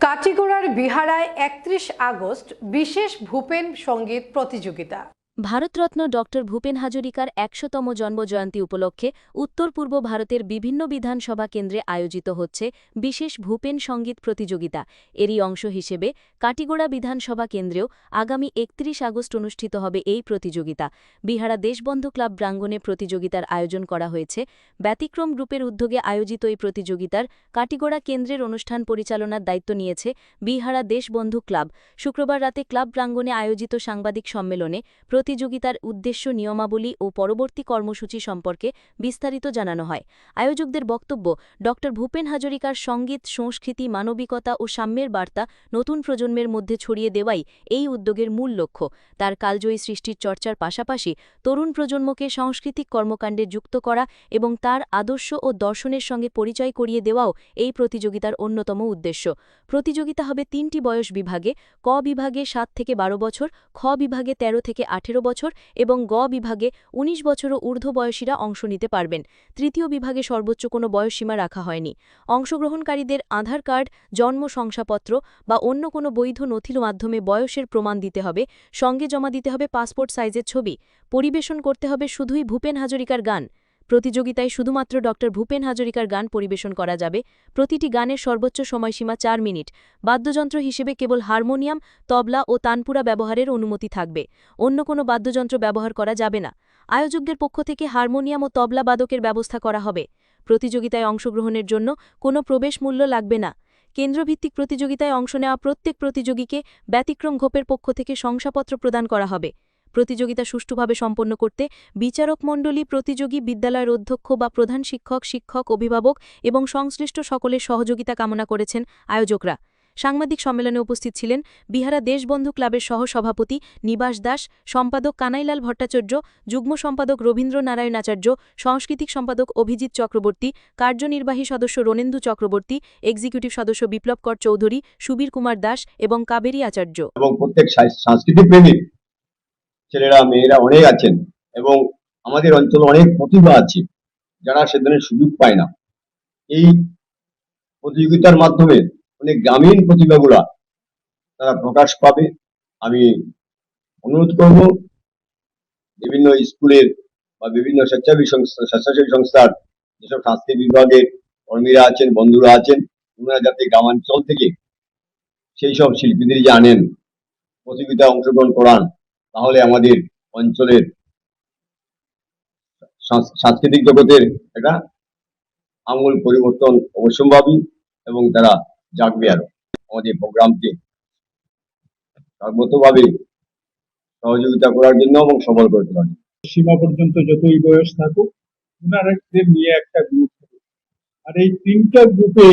কাটিগড়ার বিহারায় ৩১ আগস্ট বিশেষ ভূপেন সঙ্গীত প্রতিযোগিতা। ভারতরত্ন ডক্টর ভূপেন হাজরিকার ১০০তম জন্মজয়ন্তী উপলক্ষে উত্তর পূর্ব ভারতের বিভিন্ন বিধানসভা কেন্দ্রে আয়োজিত হচ্ছে বিশেষ ভূপেন সঙ্গীত প্রতিযোগিতা। এরই অংশ হিসেবে কাটিগড়া বিধানসভা কেন্দ্রেও আগামী ৩১ আগস্ট অনুষ্ঠিত হবে এই প্রতিযোগিতা। বিহারা দেশবন্ধু ক্লাব প্রাঙ্গণে প্রতিযোগিতার আয়োজন করা হয়েছে। ব্যতিক্রম গ্রুপের উদ্যোগে আয়োজিত এই প্রতিযোগিতার কাটিগড়া কেন্দ্রের অনুষ্ঠান পরিচালনার দায়িত্ব নিয়েছে বিহারা দেশবন্ধু ক্লাব। শুক্রবার রাতে ক্লাব প্রাঙ্গণে আয়োজিত সাংবাদিক সম্মেলনে প্রতিযোগিতার উদ্দেশ্য, নিয়মাবলী ও পরবর্তী কর্মসূচি সম্পর্কে বিস্তারিত জানানো হয়। আয়োজকদের বক্তব্য, ডক্টর ভূপেন হাজরিকার সঙ্গীত, সংস্কৃতি, মানবিকতা ও সাম্যের বার্তা নতুন প্রজন্মের মধ্যে ছড়িয়ে দেওয়াই এই উদ্যোগের মূল লক্ষ্য। তার কালজয়ী সৃষ্টির চর্চার পাশাপাশি তরুণ প্রজন্মকে সাংস্কৃতিক কর্মকাণ্ডে যুক্ত করা এবং তার আদর্শ ও দর্শনের সঙ্গে পরিচয় করিয়ে দেওয়াও এই প্রতিযোগিতার অন্যতম উদ্দেশ্য। প্রতিযোগিতা হবে 3টি বয়স বিভাগে: ক বিভাগে 7 থেকে 12 বছর, খ বিভাগে 13 থেকে 18 বছর এবং গ বিভাগে 19 বছর ও ঊর্ধ্ব বয়সীরা অংশ নিতে পারবেন। তৃতীয় বিভাগে সর্বোচ্চ কোনো বয়সসীমা রাখা হয়নি। অংশগ্রহণকারীদের আধার কার্ড, জন্ম শংসাপত্র বা অন্য কোনো বৈধ নথির মাধ্যমে বয়সের প্রমাণ দিতে হবে। সঙ্গে জমা দিতে হবে পাসপোর্ট সাইজের ছবি। পরিবেশন করতে হবে শুধুই ভূপেন হাজরিকার গান। প্রতিযোগিতায় শুধুমাত্র ডক্টর ভূপেন হাজরিকার গান পরিবেশন করা যাবে। প্রতিটি গানের সর্বোচ্চ সময়সীমা 4 মিনিট। বাদ্যযন্ত্র হিসেবে কেবল হারমোনিয়াম, তবলা ও তানপুরা ব্যবহারের অনুমতি থাকবে। অন্য কোনো বাদ্যযন্ত্র ব্যবহার করা যাবে না। আয়োজকদের পক্ষ থেকে হারমোনিয়াম ও তবলা বাদকের ব্যবস্থা করা হবে। প্রতিযোগিতায় অংশগ্রহণের জন্য কোনো প্রবেশ মূল্য লাগবে না। কেন্দ্রভিত্তিক প্রতিযোগিতায় অংশ নেওয়া প্রত্যেক প্রতিযোগীকে ব্যতিক্রম গ্রুপের পক্ষ থেকে শংসাপত্র প্রদান করা হবে। প্রতিযোগিতা সুষ্ঠুভাবে সম্পন্ন করতে বিচারক মণ্ডলী, প্রতিযোগী, বিদ্যালয়ের অধ্যক্ষ বা প্রধান শিক্ষক, অভিভাবক এবং সংশ্লিষ্ট সকলের সহযোগিতা কামনা করেছেন আয়োজকরা। সাংবাদিক সম্মেলনে উপস্থিত ছিলেন বিহারা দেশবন্ধু ক্লাবের সহ-সভাপতি নিবাস দাস, সম্পাদক কানাইলাল ভট্টাচার্য, যুগ্ম সম্পাদক রবীন্দ্র নারায়ণ আচার্য, সাংস্কৃতিক সম্পাদক অভিজিৎ চক্রবর্তী, কার্যনির্বাহী সদস্য রণেন্দু চক্রবর্তী, এক্সিকিউটিভ সদস্য বিপ্লব কর চৌধুরী, সুবীর কুমার দাস এবং কাবেরী আচার্য। এবং প্রত্যেক সাংস্কৃতিক প্রেমিক ছেলেরা, মেয়েরা অনেক আছেন এবং আমাদের অঞ্চলে অনেক প্রতিভা আছে যারা সে ধরনের সুযোগ পায় না। এই প্রতিযোগিতার মাধ্যমে অনেক গ্রামীণ প্রতিভাগুলা তারা প্রকাশ পাবে। আমি অনুরোধ করব বিভিন্ন স্কুলের বা বিভিন্ন স্বেচ্ছাসেবী সংস্থার যেসব সাংস্কৃতিক বিভাগের কর্মীরা আছেন, বন্ধুরা আছেন, ওনারা যাতে গ্রামাঞ্চল থেকে সেই সব শিল্পীদের যে আনেন, প্রতিযোগিতায় অংশগ্রহণ করান, তাহলে আমাদের অঞ্চলের সাংস্কৃতিক জগতের একটা আমূল পরিবর্তন অবশ্যম্ভাবী এবং তারা জাগবে আরো। আমাদের প্রোগ্রামকে সর্বতভাবে সহযোগিতা করার জন্য এবং সফল করে তোলার জন্য। সীমা পর্যন্ত যতই বয়স থাকুক, ওনাদের নিয়ে একটা গ্রুপ হবে। আর এই 3টা গ্রুপে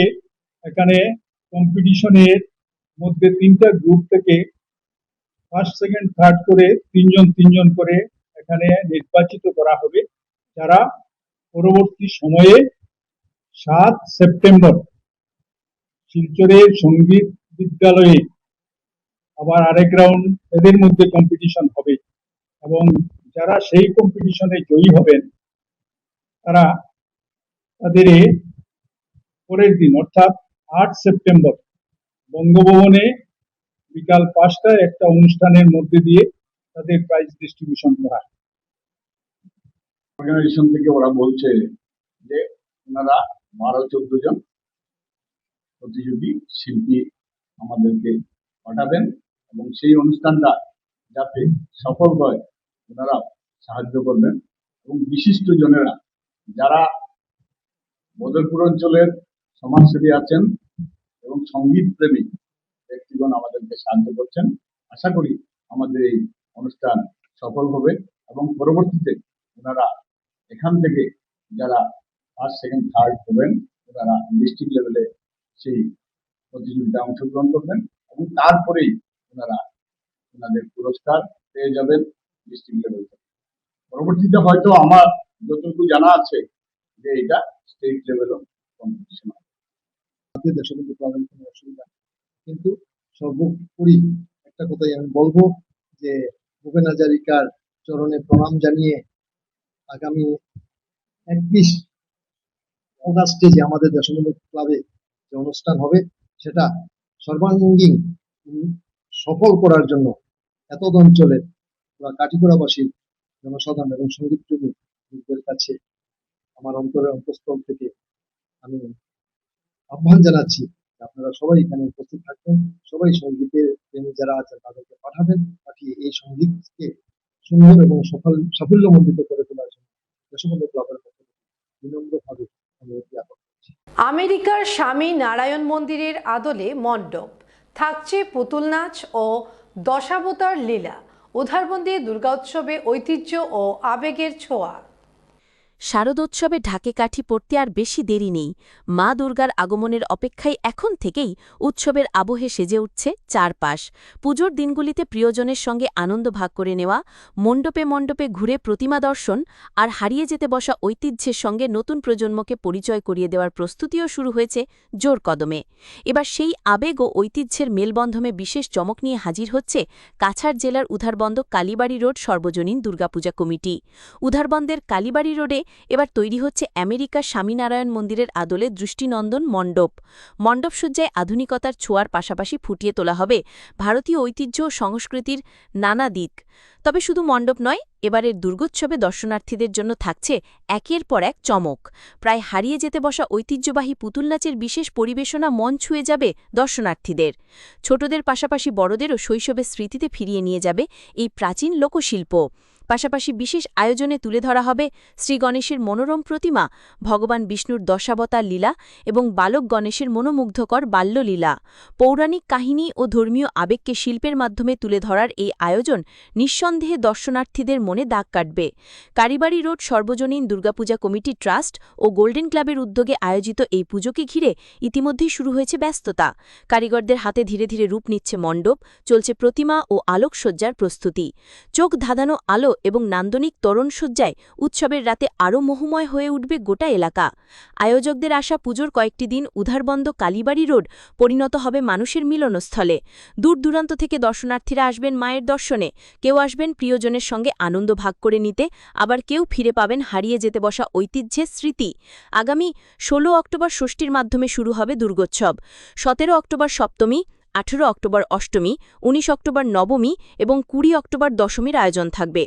এখানে কম্পিটিশনের মধ্যে 3টা গ্রুপ থেকে ফার্স্ট সেকেন্ড থার্ড করে তিনজন করে এখানে নির্বাচিত করা হবে, যারা পরবর্তী সময়ে 7 সেপ্টেম্বর শিলচরের সঙ্গীত বিদ্যালয়ে আবার আরেক রাউন্ড এদের মধ্যে কম্পিটিশন হবে এবং যারা সেই কম্পিটিশনে জয়ী হবেন তারা তাদের পরের দিন অর্থাৎ 8 সেপ্টেম্বর বঙ্গভবনে বিকাল 5টায় একটা অনুষ্ঠানের মধ্যে দিয়ে তাদের প্রাইজ ডিস্ট্রিবিউশন করা হয়। অর্গানাইজেশন থেকে ওরা বলছে যে ওনারা 12-14 জন প্রতিযোগী শিল্পী আমাদেরকে পাঠাবেন এবং সেই অনুষ্ঠানটা যাতে সফল হয় ওনারা সাহায্য করবেন এবং বিশিষ্ট জনেরা যারা বদরপুর অঞ্চলের সমাজসেবী আছেন এবং সঙ্গীত প্রেমী ব্যক্তিগণ আমাদেরকে সাহায্য করছেন। আশা করি আমাদের এই অনুষ্ঠান সফল হবে এবং পরবর্তীতে ওনারা এখান থেকে যারা ফার্স্ট সেকেন্ড থার্ড হবেন ওনারা ডিস্ট্রিক্ট লেভেলে সেই প্রতিযোগিতায় অংশগ্রহণ করবেন এবং তারপরেই ওনারা ওনাদের পুরস্কার পেয়ে যাবেন ডিস্ট্রিক্ট লেভেল থেকে। পরবর্তীতে হয়তো আমার যতটুকু জানা আছে যে এটা স্টেট লেভেলও কম্পিটিশন হবে। দেশবন্ধু ক্লাবের কোনো অসুবিধা, কিন্তু সর্বোপরি একটা কথাই আমি বলবো যে ভূপেন হাজারিকার চরণে প্রণাম জানিয়ে আগামী 31 অগাস্টে যে আমাদের দেশবন্ধু ক্লাবে যে অনুষ্ঠান হবে সেটা সর্বাঙ্গীন সফল করার জন্য এত অঞ্চলের কাটিগড়াবাসী জনসাধারণ এবং সঙ্গীতপ্রেমীদের কাছে আমার অন্তরের অন্তঃস্থল থেকে আমি আহ্বান জানাচ্ছি আপনারা সবাই এখানে উপস্থিত থাকবেন, সবাই সঙ্গীতের প্রেমী যারা আছেন তাদেরকে পাঠিয়ে এই সঙ্গীতকে সুন্দর এবং সাফল্যমণ্ডিত করে তোলার জন্য দেশবন্ধু ক্লাবের পক্ষ থেকে বিনম্রভাবে আমি জ্ঞাপন করছি। আমেরিকার স্বামী নারায়ণ মন্দিরের আদলে মণ্ডপ থাকছে পুতুল নাচ ও দশাবতার লীলা। উধারবন্দী দুর্গোৎসবে ঐতিহ্য ও আবেগের ছোঁয়া। শারদোৎসবে ঢাকে কাঠি পড়তে আর বেশি দেরি নেই। মা দুর্গার আগমনের অপেক্ষায় এখন থেকেই উৎসবের আবহে সেজে উঠছে চারপাশ। পুজোর দিনগুলিতে প্রিয়জনের সঙ্গে আনন্দ ভাগ করে নেওয়া, মণ্ডপে মণ্ডপে ঘুরে প্রতিমা দর্শন আর হারিয়ে যেতে বসা ঐতিহ্যের সঙ্গে নতুন প্রজন্মকে পরিচয় করিয়ে দেওয়ার প্রস্তুতিও শুরু হয়েছে জোর কদমে। এবার সেই আবেগ ও ঐতিহ্যের মেলবন্ধনে বিশেষ চমক নিয়ে হাজির হচ্ছে কাছাড় জেলার উধারবন্দ কালীবাড়ি রোড সর্বজনীন দুর্গাপূজা কমিটি। উধারবন্দের কালীবাড়ি রোডে এবার তৈরি হচ্ছে আমেরিকার স্বামীনারায়ণ মন্দিরের আদলে দৃষ্টিনন্দন মণ্ডপ। মণ্ডপসজ্জায় আধুনিকতার ছোঁয়ার পাশাপাশি ফুটিয়ে তোলা হবে ভারতীয় ঐতিহ্য ও সংস্কৃতির নানা দিক। তবে শুধু মণ্ডপ নয়, এবারের দুর্গোৎসবে দর্শনার্থীদের জন্য থাকছে একের পর এক চমক। প্রায় হারিয়ে যেতে বসা ঐতিহ্যবাহী পুতুল নাচের বিশেষ পরিবেশনা মন ছুঁয়ে যাবে দর্শনার্থীদের। ছোটদের পাশাপাশি বড়দেরও শৈশবের স্মৃতিতে ফিরিয়ে নিয়ে যাবে এই প্রাচীন লোকশিল্প। পাশাপাশি বিশেষ আয়োজনে তুলে ধরা হবে শ্রী গণেশের মনোরম প্রতিমা, ভগবান বিষ্ণুর দশাবতার লীলা এবং বালক গণেশের মনোমুগ্ধকর বাল্যলীলা। পৌরাণিক কাহিনী ও ধর্মীয় আবেগকে শিল্পের মাধ্যমে তুলে ধরার এই আয়োজন নিঃসন্দেহে দর্শনার্থীদের মনে দাগ কাটবে। কালীবাড়ি রোড সর্বজনীন দুর্গাপূজা কমিটি ট্রাস্ট ও গোল্ডেন ক্লাবের উদ্যোগে আয়োজিত এই পুজোকে ঘিরে ইতিমধ্যেই শুরু হয়েছে ব্যস্ততা। কারিগরদের হাতে ধীরে ধীরে রূপ নিচ্ছে মণ্ডপ, চলছে প্রতিমা ও আলোকসজ্জার প্রস্তুতি। চোখ ধাঁধানো আলো এবং নান্দনিক তোরণসজ্জায় উৎসবের রাতে আরও মোহময় হয়ে উঠবে গোটা এলাকা। আয়োজকদের আশা পুজোর কয়েকটি দিন উধারবন্দ কালীবাড়ি রোড পরিণত হবে মানুষের মিলনস্থলে। দূর দূরান্ত থেকে দর্শনার্থীরা আসবেন মায়ের দর্শনে, কেউ আসবেন প্রিয়জনের সঙ্গে আনন্দ ভাগ করে নিতে, আবার কেউ ফিরে পাবেন হারিয়ে যেতে বসা ঐতিহ্যের স্মৃতি। আগামী 16 অক্টোবর ষষ্ঠীর মাধ্যমে শুরু হবে দুর্গোৎসব। 17 অক্টোবর সপ্তমী, 18 অক্টোবর অষ্টমী, 19 অক্টোবর নবমী এবং 20 অক্টোবর দশমীর আয়োজন থাকবে।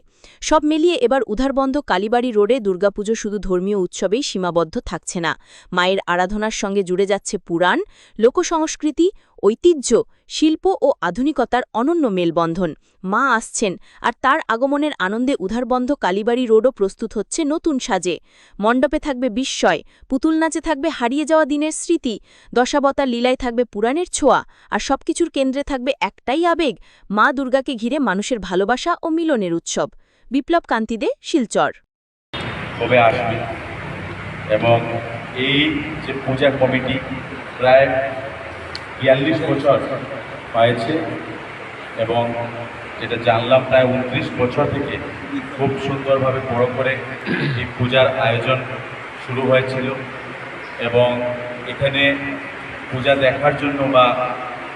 সব মিলিয়ে এবার উধারবন্দ কালীবাড়ি রোডে দুর্গাপুজো শুধু ধর্মীয় উৎসবেই সীমাবদ্ধ থাকছে না। মায়ের আরাধনার সঙ্গে জুড়ে যাচ্ছে পুরাণ, লোকসংস্কৃতি, ঐতিহ্য, শিল্প ও আধুনিকতার অনন্য মেলবন্ধন। মা আসছেন, আর তার আগমনের আনন্দে উধারবন্দ কালীবাড়ি রোডও প্রস্তুত হচ্ছে নতুন সাজে। মণ্ডপে থাকবে বিস্ময়, পুতুল নাচে থাকবে হারিয়ে যাওয়া দিনের স্মৃতি, দশাবতার লীলায় থাকবে পুরাণের ছোঁয়া, আর সবকিছুর কেন্দ্রে থাকবে একটাই আবেগ, মা দুর্গাকে ঘিরে মানুষের ভালোবাসা ও মিলনের উৎসব। বিপ্লব কান্তি দে, শিলচর। কবে আসবে এবং এই যে পূজা কমিটি প্রায় ৪২ বছর হয়েছে এবং যেটা জানলাম প্রায় ২৯ বছর থেকে খুব সুন্দরভাবে বড় করে এই পূজার আয়োজন শুরু হয়েছিল এবং এখানে পূজা দেখার জন্য বা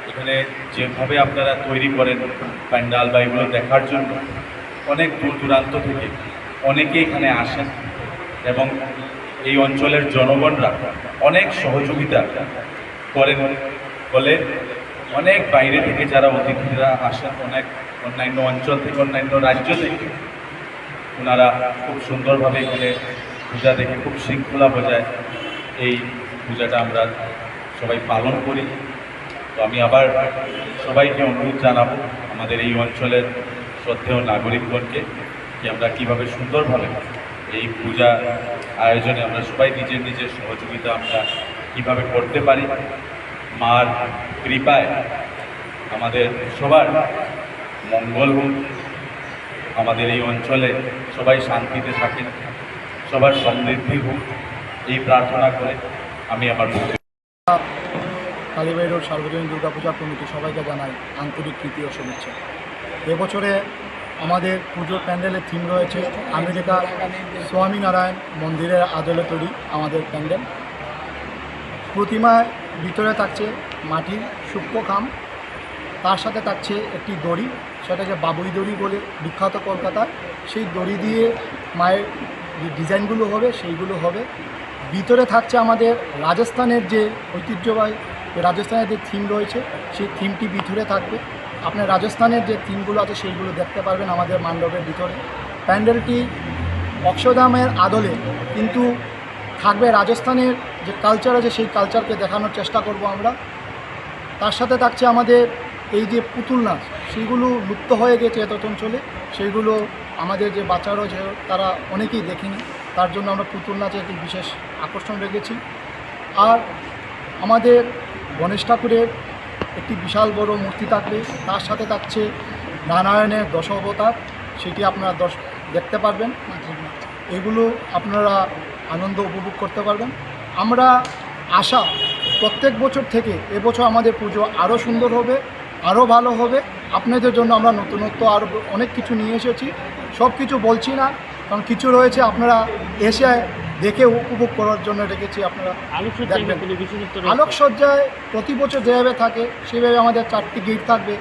এখানে যেভাবে আপনারা তৈরি করেন প্যান্ডাল বা এগুলো দেখার জন্য অনেক দূর দূরান্ত থেকে অনেকে এখানে আসেন এবং এই অঞ্চলের জনগণরা অনেক সহযোগিতা করেন বলে অনেক বাইরে থেকে যারা অতিথিরা আসেন অনেক অন্যান্য অঞ্চল থেকে অন্যান্য রাজ্য থেকে ওনারা খুব সুন্দরভাবে এখানে পূজা দেখে খুব শৃঙ্খলা বজায় এই পূজাটা আমরা সবাই পালন করি। তো আমি আবার সবাইকে অনুরোধ জানাবো আমাদের এই অঞ্চলের শ্রদ্ধেয় নাগরিকগণকে যে আমরা কীভাবে সুন্দরভাবে এই পূজা আয়োজনে আমরা সবাই নিজের নিজের সহযোগিতা আমরা কীভাবে করতে পারি। মার কৃপায় আমাদের সবার মঙ্গল হোক, আমাদের এই অঞ্চলে সবাই শান্তিতে থাকেন, সবার সমৃদ্ধি হোক, এই প্রার্থনা করে আমি আমার কালীবাড়ি রোড সার্বজনীন দুর্গাপূজা কমিটি সবাইকে জানাই আন্তরিক প্রীতি ও শুভেচ্ছা। এবছরে আমাদের পুজোর প্যান্ডেলের থিম রয়েছে আমেরিকা স্বামীনারায়ণ মন্দিরের আদলে তৈরি আমাদের প্যান্ডেল। প্রতিমার ভিতরে থাকছে মাটির সূক্ষ্ম খাম, তার সাথে থাকছে একটি দড়ি, সেটাকে বাবুই দড়ি বলে বিখ্যাত কলকাতায়। সেই দড়ি দিয়ে মায়ের যে ডিজাইনগুলো হবে সেইগুলো হবে। ভিতরে থাকছে আমাদের রাজস্থানের যে ঐতিহ্যবাহী রাজস্থানের যে থিম রয়েছে সেই থিমটি ভিতরে থাকবে। আপনার রাজস্থানের যে থিমগুলো আছে সেইগুলো দেখতে পারবেন আমাদের মণ্ডপের ভিতরে। প্যান্ডেলটি অক্ষধামের আদলে কিন্তু থাকবে রাজস্থানের যে কালচার আছে সেই কালচারকে দেখানোর চেষ্টা করব আমরা। তার সাথে থাকছে আমাদের এই যে পুতুল নাচ, সেইগুলো লুপ্ত হয়ে গেছে এত অঞ্চলে, সেইগুলো আমাদের যে বাচ্চারা যে তারা অনেকেই দেখেনি, তার জন্য আমরা পুতুল নাচে একটি বিশেষ আকর্ষণ রেখেছি। আর আমাদের গণেশ ঠাকুরের একটি বিশাল বড় মূর্তি থাকবে, তার সাথে থাকছে নারায়ণের দশ অবতার, সেটি আপনারা দেখতে পারবেন। এগুলো আপনারা আনন্দ উপভোগ করতে পারবেন। আমরা আশা প্রত্যেক বছর থেকে এবছর আমাদের পুজো আরও সুন্দর হবে, আরও ভালো হবে। আপনাদের জন্য আমরা নতুনত্ব আরও অনেক কিছু নিয়ে এসেছি, সব কিছু বলছি না কারণ কিছু রয়েছে আপনারা এসে দেখে উপভোগ করার জন্য রেখেছি। আপনারা দেখবেন আলোকসজ্জায় প্রতি বছর যেভাবে থাকে সেভাবে আমাদের 4টি গেট থাকবে,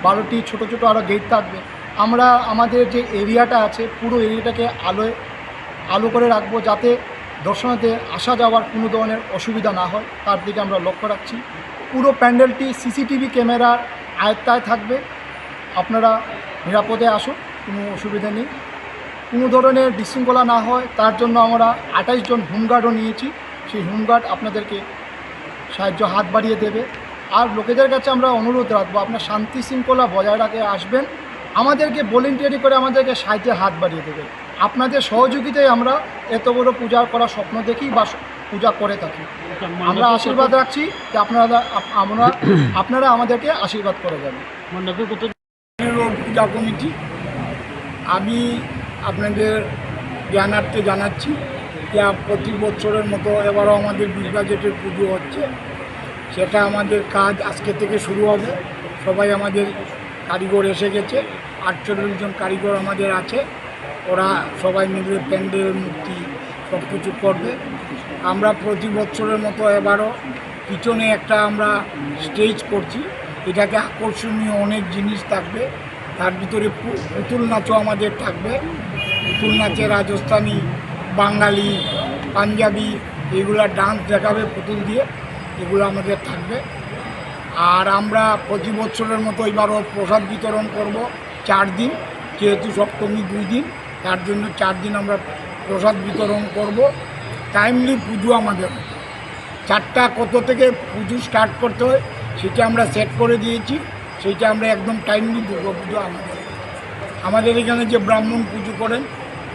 12টি ছোটো ছোটো আরও গেট থাকবে। আমরা আমাদের যে এরিয়াটা আছে পুরো এরিয়াটাকে আলো করে রাখবো যাতে দর্শনার্থীদের আসা যাওয়ার কোনো ধরনের অসুবিধা না হয়, তার দিকে আমরা লক্ষ্য রাখছি। পুরো প্যান্ডেলটি সিসিটিভি ক্যামেরার আয়ত্তায় থাকবে। আপনারা নিরাপদে আসুন, কোনো অসুবিধা নেই, কোনো ধরনের বিশৃঙ্খলা না হয় তার জন্য আমরা 28 জন হোমগার্ডও নিয়েছি। সেই হোমগার্ড আপনাদেরকে হাত বাড়িয়ে দেবে। আর লোকেদের কাছে আমরা অনুরোধ রাখবো আপনার শান্তি শৃঙ্খলা বজায় রাখে আসবেন, আমাদেরকে ভলেন্টিয়ারি করে আমাদেরকে সাহায্যে হাত বাড়িয়ে দেবেন। আপনাদের সহযোগিতায় আমরা এত বড় পূজা করার স্বপ্ন দেখি বা পূজা করে থাকি। আমরা আশীর্বাদ রাখছি যে আপনারা আমাদেরকে আশীর্বাদ করে যাবেন। পূজা কমিটি, আমি আপনাদের জ্ঞানার্থে জানাচ্ছি যে প্রতি বছরের মতো এবারও আমাদের বিগ বাজেটের পুজো হচ্ছে। সেটা আমাদের কাজ আজকে থেকে শুরু হবে। সবাই আমাদের কারিগর এসে গেছে, 48 জন কারিগর আমাদের আছে। ওরা সবাই মিলে প্যান্ডেল মূর্তি সব কিছু করবে। আমরা প্রতি বছরের মতো এবারও পিছনে একটা আমরা স্টেজ করছি, এটাকে আকর্ষণীয় অনেক জিনিস থাকবে। তার ভিতরে পুতুল নাচও আমাদের থাকবে। পুতুল নাচে রাজস্থানি, বাঙালি, পাঞ্জাবি এগুলা ডান্স দেখাবে পুতুল দিয়ে, এগুলো আমাদের থাকবে। আর আমরা প্রতি বছরের মতো এবারও প্রসাদ বিতরণ করব 4 দিন, যেহেতু সপ্তমী 2 দিন, তার জন্য 4 দিন আমরা প্রসাদ বিতরণ করব। টাইমলি পুজো আমাদের 4টা কত থেকে পুজো স্টার্ট করতে হয় সেটা আমরা সেট করে দিয়েছি, সেইটা আমরা একদম টাইমলি দুর্গা পুজো আমাদের এখানে যে ব্রাহ্মণ পুজো করেন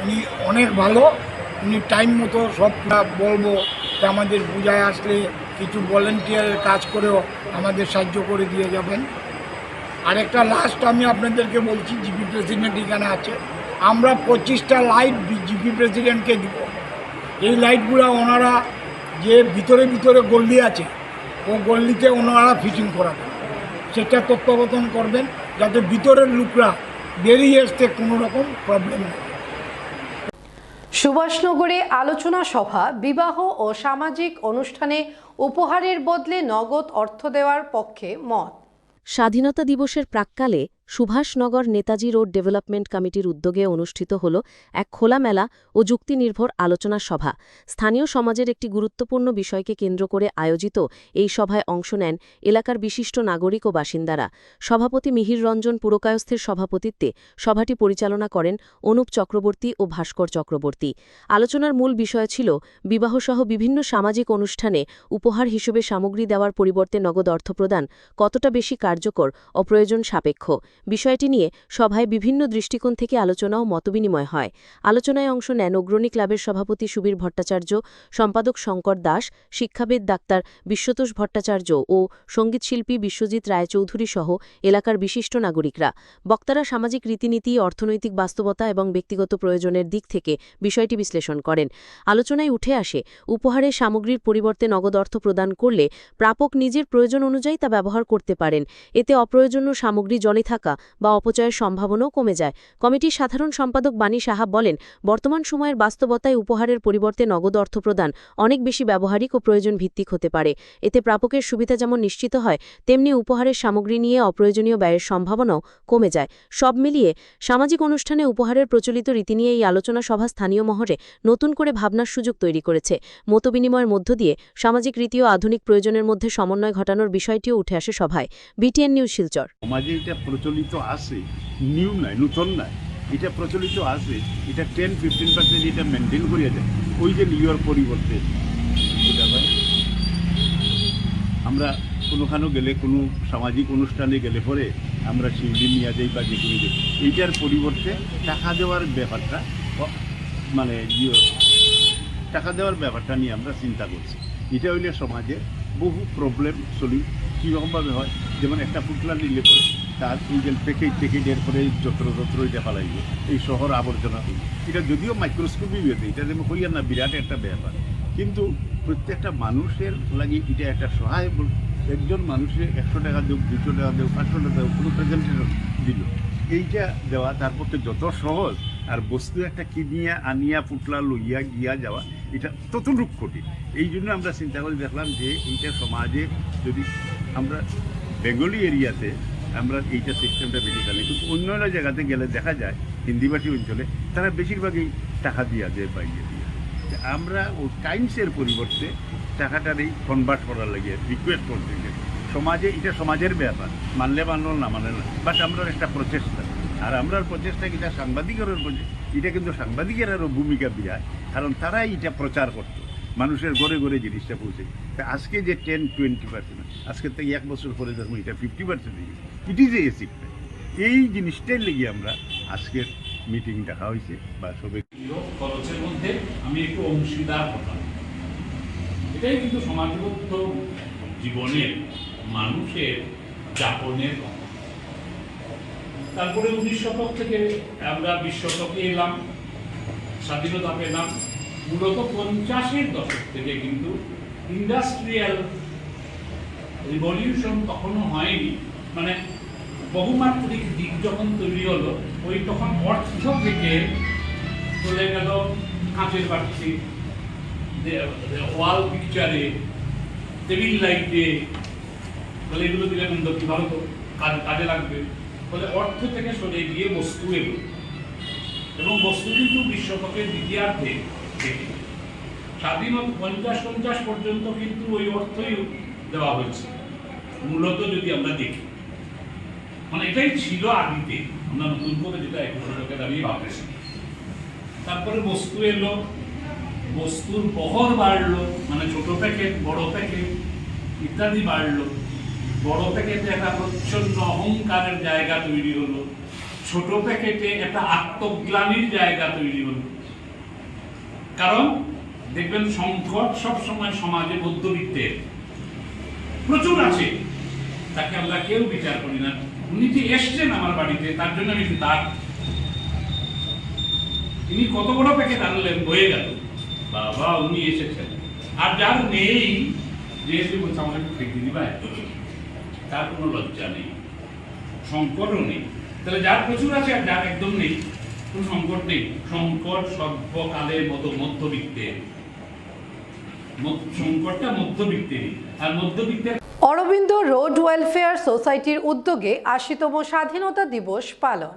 উনি অনেক ভালো, উনি টাইম মতো সব বলবো যে আমাদের পূজায় আসলে কিছু ভলেন্টিয়ারের কাজ করেও আমাদের সাহায্য করে দিয়ে যাবেন। আরেকটা লাস্ট আমি আপনাদেরকে বলছি, জিপি প্রেসিডেন্ট এখানে আছে, আমরা 25টা লাইট জিপি প্রেসিডেন্টকে দিব। এই লাইটগুলো ওনারা যে ভিতরে ভিতরে গল্লি আছে ও গল্লিতে ওনারা ফিটিং করাবেন, সেটা তত্ত্বাবধান করবেন যাতে ভিতরের লোকরা বেরিয়ে আসতে কোনো রকম প্রবলেম নেই। সুভাষনগরে আলোচনা সভা, বিবাহ ও সামাজিক অনুষ্ঠানে উপহারের বদলে নগদ অর্থ দেওয়ার পক্ষে মত। স্বাধীনতা দিবসের প্রাক্কালে সুভাষনগর নেতাজি রোড ডেভেলপমেন্ট কমিটির উদ্যোগে অনুষ্ঠিত হল এক খোলামেলা ও যুক্তিনির্ভর আলোচনা সভা। স্থানীয় সমাজের একটি গুরুত্বপূর্ণ বিষয়কে কেন্দ্র করে আয়োজিত এই সভায় অংশ নেন এলাকার বিশিষ্ট নাগরিক ও বাসিন্দারা। সভাপতি মিহির রঞ্জন পুরকায়স্থের সভাপতিত্বে সভাটি পরিচালনা করেন অনুপ চক্রবর্তী ও ভাস্কর চক্রবর্তী। আলোচনার মূল বিষয় ছিল বিবাহসহ বিভিন্ন সামাজিক অনুষ্ঠানে উপহার হিসেবে সামগ্রী দেওয়ার পরিবর্তে নগদ অর্থ প্রদান কতটা বেশি কার্যকর ও প্রয়োজন সাপেক্ষ। বিষয়টি নিয়ে সভায় বিভিন্ন দৃষ্টিকোণ থেকে আলোচনা ও মতবিনিময় হয়। আলোচনায় অংশ নেন অগ্রণী ক্লাবের সভাপতি সুবীর ভট্টাচার্য, সম্পাদক শঙ্কর দাস, শিক্ষাবিদ ডাক্তার বিশ্বতোষ ভট্টাচার্য ও সঙ্গীতশিল্পী বিশ্বজিৎ রায়চৌধুরী সহ এলাকার বিশিষ্ট নাগরিকরা। বক্তারা সামাজিক রীতিনীতি, অর্থনৈতিক বাস্তবতা এবং ব্যক্তিগত প্রয়োজনের দিক থেকে বিষয়টি বিশ্লেষণ করেন। আলোচনায় উঠে আসে উপহারের সামগ্রীর পরিবর্তে নগদ অর্থ প্রদান করলে প্রাপক নিজের প্রয়োজন অনুযায়ী তা ব্যবহার করতে পারেন। এতে অপ্রয়োজনীয় সামগ্রী জলে থাকা বা অপচয়ের সম্ভাবনাও কমে যায়। কমিটির সাধারণ সম্পাদক বাণী সাহা বলেন, বর্তমান সময়ের বাস্তবতায় উপহারের পরিবর্তে নগদ অর্থ প্রদান অনেক বেশি ব্যবহারিক ও প্রয়োজন ভিত্তিক হতে পারে। এতে প্রাপকের সুবিধা যেমন নিশ্চিত হয়, তেমনি উপহারের সামগ্রী নিয়ে অপ্রয়োজনীয় ব্যয়ের সম্ভাবনাও কমে যায়। সব মিলিয়ে সামাজিক অনুষ্ঠানে উপহারের প্রচলিত রীতি নিয়ে এই আলোচনা সভা স্থানীয় মহলে নতুন করে ভাবনার সুযোগ তৈরি করেছে। মতবিনিময়ের মধ্য দিয়ে সামাজিক রীতি ও আধুনিক প্রয়োজনের মধ্যে সমন্বয় ঘটানোর বিষয়টিও উঠে আসে সভায়। BTN news Silchar. সমাজে এটা প্রচলিত আছে, নিউ নয়, নতুন নয়, এটা প্রচলিত আছে। এটা 10-15% এটা মেনটেন করিয়া যায়। ওই যে নিউর পরিবর্তে আমরা কোনোখানেও গেলে, কোনো সামাজিক অনুষ্ঠানে গেলে পরে আমরা শিউলি নিয়ে যাই বা যে কোনো যাই, এইটার পরিবর্তে টাকা দেওয়ার ব্যাপারটা, মানে টাকা দেওয়ার ব্যাপারটা নিয়ে আমরা চিন্তা করছি। এটা হইলে সমাজে বহু প্রবলেম কীরকমভাবে হয়, যেমন একটা পুতলা নিলে পরে তার এই যে প্যাকেটের পরে যত্র এটা ফেলাইবে, এই শহর আবর্জনা হইল। এটা যদিও মাইক্রোস্কোপি হয়েছে, এটা যেমন হইয়া না বিরাট একটা ব্যাপার, কিন্তু প্রত্যেকটা মানুষের লাগে এটা একটা সহায়। একজন মানুষের 100 টাকা দেব, 200 টাকা দেব, 500 টাকা দেব, কোনো প্রেজেন্টেশন দিল, এইটা দেওয়া তার পক্ষে যত সহজ, আর বস্তু একটা কিনিয়া আনিয়া পুতলা লইয়া গিয়া যাওয়া এটা ততটুক কঠিন। এই জন্য আমরা চিন্তা করে দেখলাম যে এইটা সমাজে যদি আমরা বেঙ্গলি এরিয়াতে আমরা এইটা সিস্টেমটা বেশি চালাই, কিন্তু অন্য অন্য জায়গাতে গেলে দেখা যায় হিন্দিভাষী অঞ্চলে তারা বেশিরভাগই টাকা দিয়া যায় বাইরে দিয়ে। আমরা ও টাইমসের পরিবর্তে টাকাটারই কনভার্ট করার লাগিয়ে রিকোয়েস্ট করতে গেলে সমাজে এটা সমাজের ব্যাপার, মানলে মানল না মানে না, বাট আমরা একটা প্রচেষ্টা। আর আমরা প্রচেষ্টা এটা সাংবাদিকের এটা কিন্তু সাংবাদিকেরও ভূমিকা বিরাট, কারণ তারাই এটা প্রচার করতো, মানুষের ঘরে ঘরে জিনিসটা পৌঁছে। তা আজকে যে 10-20%, আজকে থেকে 1 বছর পরে দেখুন এটা 50% ইট ইজ এ সিক্রেট। এই জিনিসটাই লেগে আমরা আজকের মিটিং দেখা হয়েছে বা সবে খরচের মধ্যে আমি একটু অংশীদার হতাম। এটাই কিন্তু সমাজবদ্ধ জীবনের মানুষের যাপনের। তারপরে 19 শতক থেকে আমরা 20 শতকে এলাম, স্বাধীনতা পেলাম। মূলত 50-এর দশক থেকে কিন্তু ইন্ডাস্ট্রিয়াল রিভলিউশন তখনও হয়নি, মানে বহুমাত্রিক দিক যখন তৈরি হলো, ওই তখন অর্থ থেকে চলে গেল কাঁচের বাটি, ওয়াল পিকচারে, টেবিল লাইটে, তাহলে এগুলো দিলে কি ভালো তো কাজে লাগবে, ফলে অর্থ থেকে সরে গিয়ে বস্তু এলো। এবং বস্তু কিন্তু 20 শতকের দ্বিতীয়ার্ধে থেকে স্বাধীনতা 50 পর্যন্ত কিন্তু ওই অর্থই দেওয়া হয়েছে মূলত, যদি আমরা দেখি। মানে এটাই ছিল আদিতে, আমরা নতুন করে যেটা 21 শতকে দাঁড়িয়ে ভাবতেছি। তারপরে বস্তু এলো, বস্তুর বহর বাড়লো, মানে ছোট প্যাকেট, বড় প্যাকেট ইত্যাদি বাড়লো। বড় প্যাকেটে একটা প্রচ্ছন্ন অহংকারের জায়গা তৈরি হলো, ছোট প্যাকেটে একটা আত্মগ্লানির জায়গা তৈরি হলো। কারণ দেখবেন সংকট সবসময় সমাজে মধ্যবিত্তের প্রচুর আছে, তাকে আমরা কেউ বিচার করি না। উনি যে এসছেন আমার বাড়িতে, তার জন্য আমি তার তিনি কত বড় প্যাকেট আনলেন, বয়ে গেল, বাবা উনি এসেছেন। আর যার নেই যে এসে বলছে আমাদের দেখে দিবা, তার কোনো লজ্জা নেই, সংকটও নেই। তাহলে যার প্রচুর আছে আর যার একদম নেই, কোনো সংকট নেই। সংকট সর্বকালের মতো মধ্যবিত্তের, সংকটটা মধ্যবিত্তেরই, আর মধ্যবিত্তের। অরবিন্দ রোড ওয়েলফেয়ার সোসাইটির উদ্যোগে ৮০তম স্বাধীনতা দিবস পালন।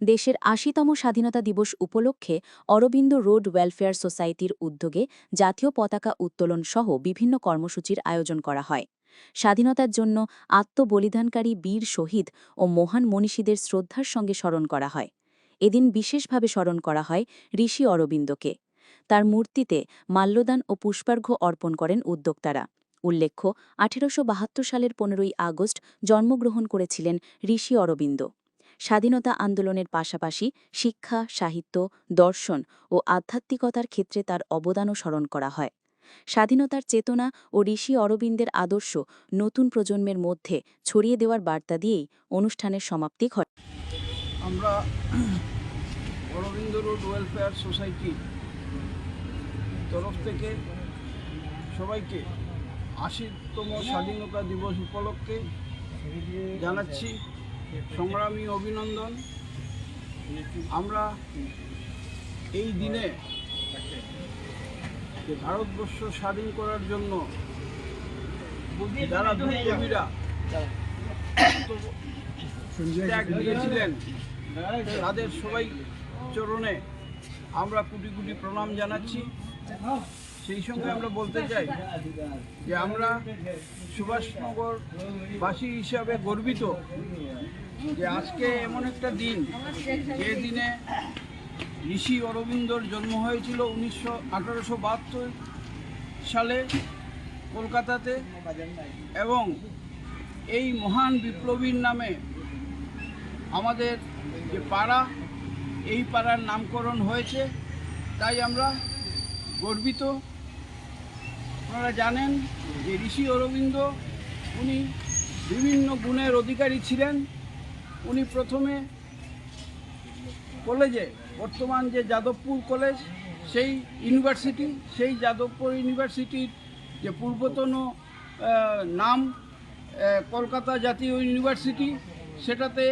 দেশের ৮০তম স্বাধীনতা দিবস উপলক্ষে অরবিন্দ রোড ওয়েলফেয়ার সোসাইটির উদ্যোগে জাতীয় পতাকা উত্তোলন সহ বিভিন্ন কর্মসূচির আয়োজন করা হয়। স্বাধীনতার জন্য আত্মবলিদানকারী বীর শহীদ ও মহান মনীষীদের শ্রদ্ধার সঙ্গে স্মরণ করা হয়। এদিন বিশেষভাবে স্মরণ করা হয় ঋষি অরবিন্দকে। তার মূর্তিতে মাল্যদান ও পুষ্পার্ঘ্য অর্পণ করেন উদ্যোক্তারা। উল্লেখ্য, ১৮৭২ সালের ১৫ই আগস্ট জন্মগ্রহণ করেছিলেন ঋষি অরবিন্দ। স্বাধীনতা আন্দোলনের পাশাপাশি শিক্ষা, সাহিত্য, দর্শন ও আধ্যাত্মিকতার ক্ষেত্রে তার অবদানও স্মরণ করা হয়। স্বাধীনতার চেতনা ও ঋষি অরবিন্দের আদর্শ নতুন প্রজন্মের মধ্যে ছড়িয়ে দেওয়ার বার্তা দিয়েই অনুষ্ঠানের সমাপ্তি ঘটে। আমরা অরবিন্দ রোড ওয়েলফেয়ার সোসাইটি তরফ থেকে সবাইকে ৮০তম স্বাধীনতা দিবস উপলক্ষে জানাচ্ছি সংগ্রামী অভিনন্দন। আমরা এই দিনে যে ভারতবর্ষ স্বাধীন করার জন্য যারা বিপ্লবীরা ত্যাগ দিয়েছিলেন তাদের সবাই চরণে আমরা কোটি কোটি প্রণাম জানাচ্ছি। সেই সঙ্গে আমরা বলতে চাই যে আমরা সুভাষনগরবাসী হিসাবে গর্বিত যে আজকে এমন একটা দিন যে দিনে ঋষি অরবিন্দর জন্ম হয়েছিল ১৮৭২ সালে কলকাতাতে, এবং এই মহান বিপ্লবীর নামে আমাদের যে পাড়া, এই পাড়ার নামকরণ হয়েছে। তাই আমরা গর্বিত। আপনারা জানেন যে ঋষি অরবিন্দ উনি বিভিন্ন গুণের অধিকারী ছিলেন। উনি প্রথমে কলেজে, বর্তমান যে যাদবপুর কলেজ, সেই ইউনিভার্সিটি, সেই যাদবপুর ইউনিভার্সিটির যে পূর্বতন নাম কলকাতা জাতীয় ইউনিভার্সিটি, সেটাতে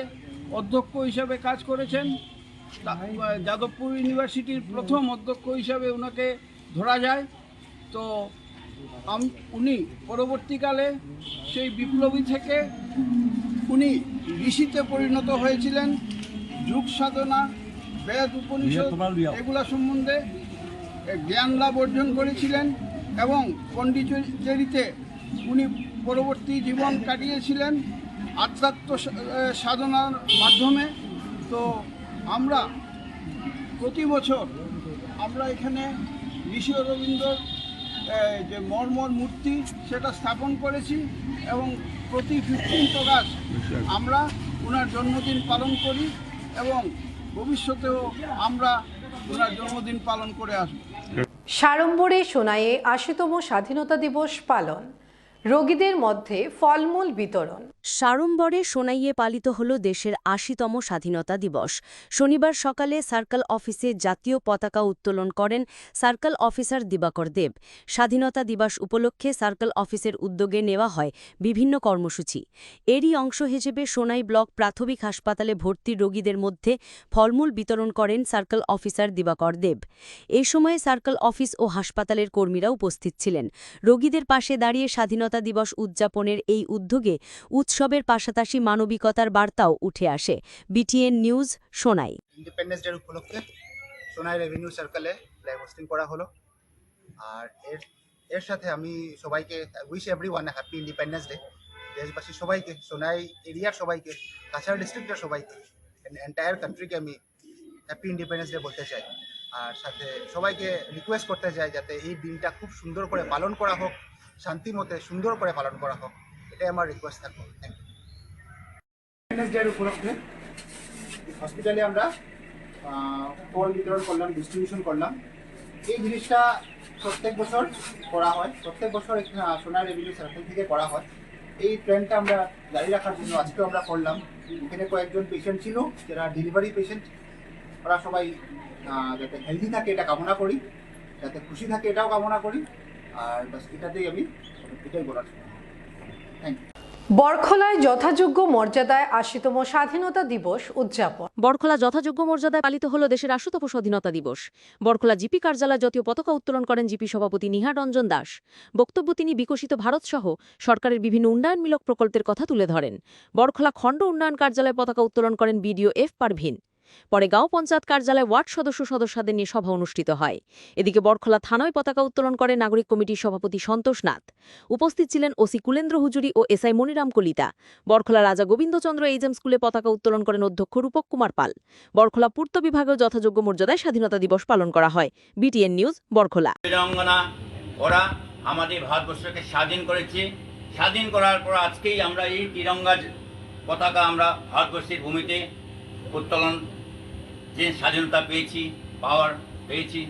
অধ্যক্ষ হিসাবে কাজ করেছেন। যাদবপুর ইউনিভার্সিটির প্রথম অধ্যক্ষ হিসাবে ওনাকে ধরা যায়। তো উনি পরবর্তীকালে সেই বিপ্লবী থেকে উনি ঋষিতে পরিণত হয়েছিলেন। যুগ সাধনা, বেদ, উপনিষদ এগুলা সম্বন্ধে জ্ঞান লাভ অর্জন করেছিলেন এবং পণ্ডিচেরিতে উনি পরবর্তী জীবন কাটিয়েছিলেন আধ্যাত্ম সাধনার মাধ্যমে। তো আমরা প্রতি বছর আমরা এখানে ঋষি অরবিন্দর যে মর্মর মূর্তি সেটা স্থাপন করেছি, এবং প্রতি 15 আগস্ট আমরা ওনার জন্মদিন পালন করি, এবং ভবিষ্যতেও আমরা ওনার জন্মদিন পালন করে আসব। সাড়ম্বরে সোনাইয়ে ৮০তম স্বাধীনতা দিবস পালন, রোগীদের মধ্যে ফলমূল বিতরণ। সাড়ম্বরে সোনাইয়ে পালিত হল দেশের ৮০তম স্বাধীনতা দিবস। শনিবার সকালে সার্কেল অফিসে জাতীয় পতাকা উত্তোলন করেন সার্কেল অফিসার দিবাকর দেব। স্বাধীনতা দিবস উপলক্ষে সার্কেল অফিসের উদ্যোগে নেওয়া হয় বিভিন্ন কর্মসূচি। এরই অংশ হিসেবে সোনাই ব্লক প্রাথমিক হাসপাতালে ভর্তি রোগীদের মধ্যে ফলমূল বিতরণ করেন সার্কেল অফিসার দিবাকর দেব। এই সময়ে সার্কেল অফিস ও হাসপাতালের কর্মীরা উপস্থিত ছিলেন। রোগীদের পাশে দাঁড়িয়ে স্বাধীনতা দিবস উদযাপনের এই উদ্যোগে উৎসবের পাশাপাশি মানবিকতার বার্তাও উঠে আসে। BTN news, Sonai. Independence day উপলক্ষে সোনাই রেভিনিউ সার্কেলে ফ্ল্যাগ হোস্টিং করা হলো। আর এর সাথে আমি সবাইকে wish everyone happy independence day. দেশবাসী সবাইকে, সোনাই এরিয়ার সবাইকে, কাছাড় ডিস্ট্রিক্টের সবাইকে, এন্টায়ার কান্ট্রিকে আমি হ্যাপি ইন্ডিপেন্ডেন্স ডে বলতে চাই। আর সাথে সবাইকে রিকোয়েস্ট করতে চাই যাতে এই দিনটা খুব সুন্দর করে পালন করা হোক, শান্তি মতে সুন্দর করে পালন করা হোক, এটাই আমার রিকোয়েস্ট থাকবে। Thank you. ইন্ডিপেন্ডেন্স ডে উপলক্ষে হসপিটালে আমরা ফল বিতরণ করলাম, ডিস্ট্রিবিউশন করলাম। এই জিনিসটা প্রত্যেক বছর করা হয়, প্রত্যেক বছর সোনাই রেভিনিউ সার্কেল থেকে করা হয়। এই ট্রেন্ডটা আমরা জারি রাখার জন্য আজকেও আমরা করলাম। এখানে কয়েকজন পেশেন্ট ছিল যারা ডেলিভারি পেশেন্ট, ওরা সবাই যাতে হেলদি থাকে এটা কামনা করি, যাতে খুশি থাকে এটাও কামনা করি। আর বাস এটাতেই আমি এটাই বলার থ্যাংক ইউ। বরখলায় যথাযোগ্য মর্যাদায় ৮০তম স্বাধীনতা দিবস উদযাপন। বরখলা যথাযোগ্য মর্যাদায় পালিত হল দেশের ৮০তম স্বাধীনতা দিবস। বরখলা জিপি কার্যালয়ে জাতীয় পতাকা উত্তোলন করেন জিপি সভাপতি নিহার রঞ্জন দাস। বক্তব্য তিনি বিকশিত ভারত সহ সরকারের বিভিন্ন উন্নয়নমূলক প্রকল্পের কথা তুলে ধরেন। বরখলা খণ্ড উন্নয়ন কার্যালয়ে পতাকা উত্তোলন করেন বিডিও এফ পারভিন। পরে গাঁও পঞ্চায়েত কার্যালয়ে ওয়ার্ড সদস্যদের নিয়ে সভা অনুষ্ঠিত হয়। এদিকে বরখলা থানায় পতাকা উত্তোলন করে নাগরিক কমিটির সভাপতি সন্তোষ নাথ। উপস্থিত ছিলেন ওসি কুলেন্দ্র হুজুরি ও এসআই মনিরাম কলিতা। বরখলা রাজা গোবিন্দচন্দ্র এইচএম স্কুলে পতাকা উত্তোলন করেন অধ্যক্ষ রূপক কুমার পাল। বরখলা পূর্ত বিভাগেও যথাযোগ্য মর্যাদায় স্বাধীনতা দিবস পালন করা হয়। BTN news, Barkhola. বীরাঙ্গনা ওরা আমাদের ভারতবর্ষকে স্বাধীন করেছে। স্বাধীন করার পর আজকেই আমরা এই তিরঙ্গা পতাকা আমরা ভারতবর্ষের ভূমিতে উত্তোলন যে স্বাধীনতা পেয়েছি, পাওয়ার পেয়েছি,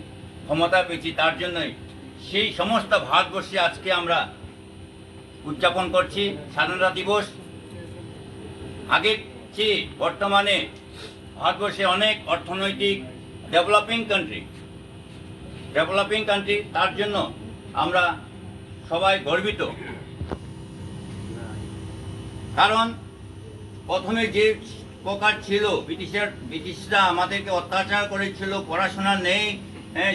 ক্ষমতা পেয়েছি, তার জন্যই সেই সমস্ত ভারতবর্ষে আজকে আমরা উদযাপন করছি স্বাধীনতা দিবস। আগের চেয়ে বর্তমানে ভারতবর্ষে অনেক অর্থনৈতিক ডেভেলপিং কান্ট্রি, তার জন্য আমরা সবাই গর্বিত। কারণ প্রথমে যে প্রকার ছিল ব্রিটিশরা আমাদেরকে অত্যাচার করেছিল, পড়াশোনা নেই,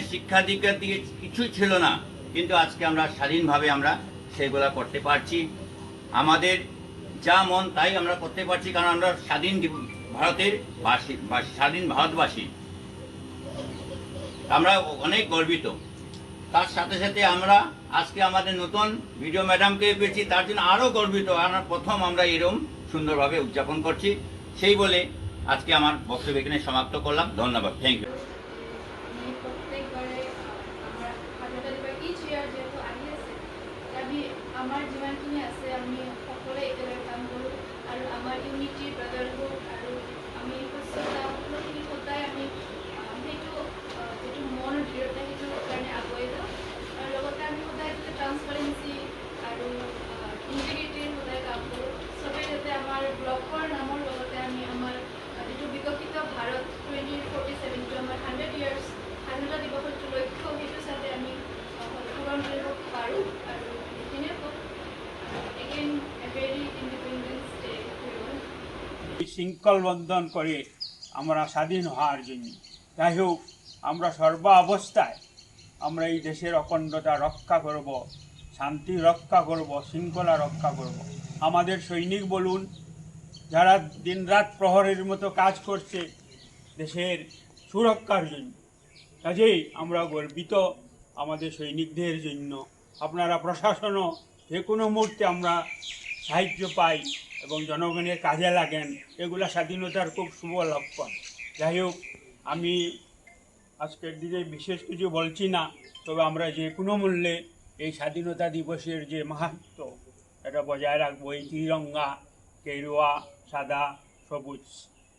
শিক্ষা দিকের দিকে কিছুই ছিল না, কিন্তু আজকে আমরা স্বাধীনভাবে আমরা সেগুলো করতে পারছি। আমাদের যা মন তাই আমরা করতে পারছি, কারণ আমরা স্বাধীন ভারতবাসী, আমরা অনেক গর্বিত। তার সাথে সাথে আমরা আজকে আমাদের নতুন ভিডিও ম্যাডামকে পেয়েছি, তার জন্য আরও গর্বিত। আমরা প্রথম আমরা এরকম সুন্দরভাবে উদযাপন করছি। সেই বলে আজকে আমার বক্তব্য এখানে সমাপ্ত করলাম। ধন্যবাদ, থ্যাংক ইউ। আমাৰ যিমানখিনি আছে আমি সকলোৱে একেলগে কাম কৰোঁ আৰু আমাৰ ইউনিটি ব্ৰাদাৰহুড আৰু আমি সকলোখিনি সদায় আমি সেইটো যিটো মন দৃঢ়তা সেইটোৰ কাৰণে আগুৱাই যাওঁ। আৰু লগতে আমি সদায় যিটো ট্ৰান্সপাৰেঞ্চি আৰু ইণ্টিগ্ৰিটিৰ সদায় কাম কৰোঁ। চবেই যাতে আমাৰ ব্লকৰ নামৰ লগতে আমি আমাৰ যিটো বিকশিত ভাৰত 2047টো আমাৰ 100 ইয়াৰ্ছ স্বাধীনতা দিৱসৰ যিটো লক্ষ্য সেইটো যাতে আমি পূৰণ কৰিব পাৰোঁ। আৰু শৃঙ্খল বন্ধন করে আমরা স্বাধীন হওয়ার জন্য। যাই হোক, আমরা সর্ব অবস্থায় আমরা এই দেশের অখণ্ডতা রক্ষা করব, শান্তি রক্ষা করব, শৃঙ্খলা রক্ষা করব। আমাদের সৈনিক বলুন, যারা দিনরাত প্রহরের মতো কাজ করছে দেশের সুরক্ষার জন্য, কাজেই আমরা গর্বিত আমাদের সৈনিকদের জন্য। আপনারা প্রশাসনও যে কোনো মুহূর্তে আমরা সাহায্য পাই এবং জনগণের কাজে লাগেন, এগুলো স্বাধীনতার খুব শুভ লক্ষণ। যাই হোক, আমি আজকের দিনে বিশেষ কিছু বলছি না, তবে আমরা যে কোনো মূল্যে এই স্বাধীনতা দিবসের যে মাহাত্ম্য এটা বজায় রাখবো। এই তিরঙ্গা, গেরুয়া, সাদা, সবুজ,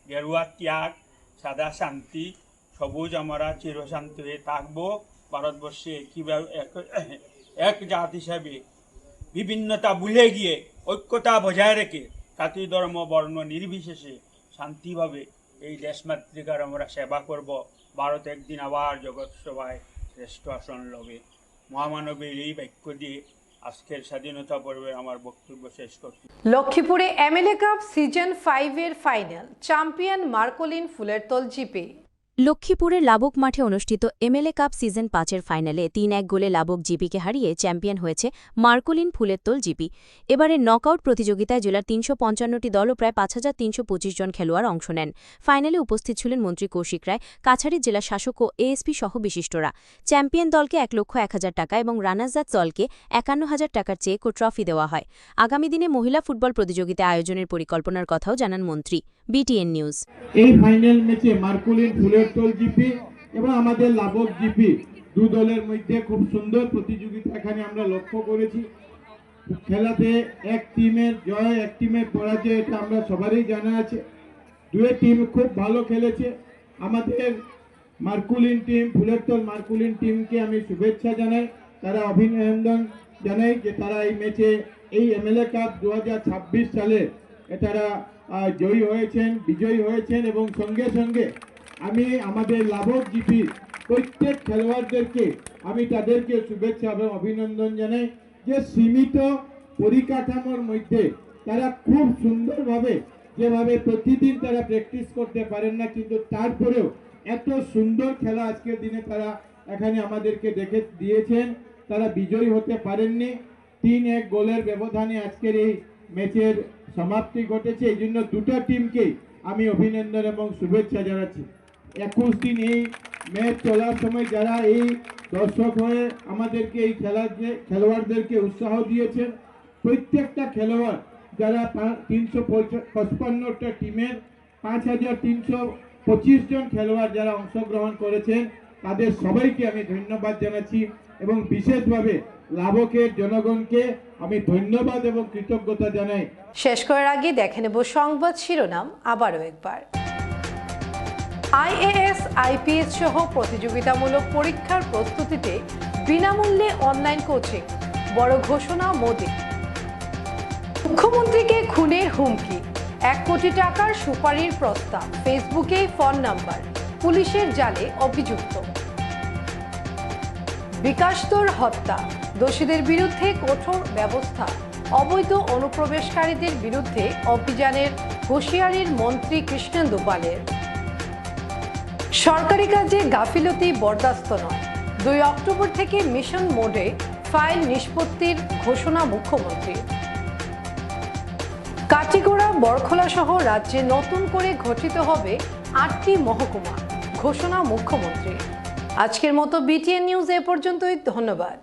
গেরুয়া ত্যাগ, সাদা শান্তি, সবুজ আমরা চিরশান্ত হয়ে থাকবো। ভারতবর্ষে কীভাবে এক জাত হিসাবে বিভিন্নতা ভুলে গিয়ে ঐক্যতা বজায় রেখে জাতি ধর্ম বর্ণ নির্বিশেষে শান্তিভাবে এই দেশমাতৃকার আমরা সেবা করব। ভারত একদিন আবার জগৎ সভায় শ্রেষ্ঠ আসন লবে। মহামানবের এই বাক্য দিয়ে আজকের স্বাধীনতা পর্বে আমার বক্তব্য শেষ করছি। লক্ষ্মীপুরে এমএলএ কাপ সিজন 5-এর final, champion Markolin Phulertal GP. লক্ষ্মীপুরের লাবক মাঠে অনুষ্ঠিত এমএলএ কাপ সিজন 5-এর ফাইনালে 3-1 গোলে লাবক জিপিকে হারিয়ে চ্যাম্পিয়ন হয়েছে মার্কোলিন ফুলেরতল জিপি। এবারে নকআউট প্রতিযোগিতায় জেলার 355টি দল ও প্রায় 5325 জন খেলোয়াড় অংশ নেন। ফাইনালে উপস্থিত ছিলেন মন্ত্রী কৌশিক রায়, কাছাড়ের জেলা শাসক ও এএসপি সহ বিশিষ্টরা। চ্যাম্পিয়ন দলকে 1,01,000 টাকা এবং রানার্সআপ দলকে 51,000 টাকার চেক ও ট্রফি দেওয়া হয়। আগামী দিনে মহিলা ফুটবল প্রতিযোগিতা আয়োজনের পরিকল্পনার কথাও জানান মন্ত্রী। BTN news. এই ফাইনাল ম্যাচে মার্কোলিন ফুলেরতল জিপি এবং আমাদের লাবক জিপি দু দলের মধ্যে খুব সুন্দর প্রতিযোগিতা এখানে আমরা লক্ষ্য করেছি। খেলাতে এক টিমের জয়, এক টিমের পরাজয়, এটা আমরা সবারই জানা আছে। দুই টিম খুব ভালো খেলেছে। আমাদের মার্কোলিন টিম, ফুলেরতল মার্কোলিন টিমকে আমি শুভেচ্ছা জানাই, তারা অভিনন্দন জানাই যে তারা এই ম্যাচে এই এমএলএ কাপ 2026 সালে তারা জয়ী হয়েছেন, বিজয়ী হয়েছেন। এবং সঙ্গে সঙ্গে আমি আমাদের লাবক জিপির প্রত্যেক খেলোয়াড়দেরকে আমি তাদেরকে শুভেচ্ছা এবং অভিনন্দন জানাই। যে সীমিত পরিকাঠামোর মধ্যে তারা খুব সুন্দরভাবে যেভাবে প্রতিদিন তারা প্র্যাকটিস করতে পারেন না, কিন্তু তারপরেও এত সুন্দর খেলা আজকের দিনে তারা এখানে আমাদেরকে দেখে দিয়েছেন। তারা বিজয়ী হতে পারেননি, 3-1 গোলের ব্যবধানে আজকের এই ম্যাচের সমাপ্তি ঘটেছে। এই জন্য দুটো টিমকেই আমি অভিনন্দন এবং শুভেচ্ছা জানাচ্ছি। 21 দিন এই ম্যাচ চলার সময় যারা এই দর্শক হয়ে আমাদেরকে এই খেলোয়াড়দেরকে উৎসাহ দিয়েছেন, প্রত্যেকটা খেলোয়াড় যারা 355টা টিমের 5325 জন খেলোয়াড় যারা অংশগ্রহণ করেছেন, তাদের সবাইকে আমি ধন্যবাদ জানাচ্ছি এবং বিশেষভাবে লাবকের জনগণকে আমি ধন্যবাদ এবং কৃতজ্ঞতা জানাই। শেষ করার আগে দেখে নেব সংবাদ শিরোনাম আবারও একবার। IAS, IPS সহ প্রতিযোগিতামূলক পরীক্ষার প্রস্তুতিতে বিনামূল্যে অনলাইন কোচিং, বড় ঘোষণা মোদি। মুখ্যমন্ত্রীকে খুনের হুমকি, 1 কোটি টাকার সুপারির প্রস্তাব, ফেসবুকে ফোন নাম্বার, পুলিশের জালে অভিযুক্ত। বিকাশদর হত্যা, দোষীদের বিরুদ্ধে কঠোর ব্যবস্থা, অবৈধ অনুপ্রবেশকারীদের বিরুদ্ধে অভিযানের হুঁশিয়ারির মন্ত্রী কৃষ্ণেন্দু পালের। সরকারি কাজে গাফিলতি বরদাস্ত নয়, 2 অক্টোবর থেকে মিশন মোডে ফাইল নিষ্পত্তির ঘোষণা মুখ্যমন্ত্রী। কাটিগড়া, বরখোলা সহ রাজ্যে নতুন করে গঠিত হবে 8টি মহকুমা, ঘোষণা মুখ্যমন্ত্রী। আজকের মতো BTN নিউজ এ পর্যন্তই। ধন্যবাদ।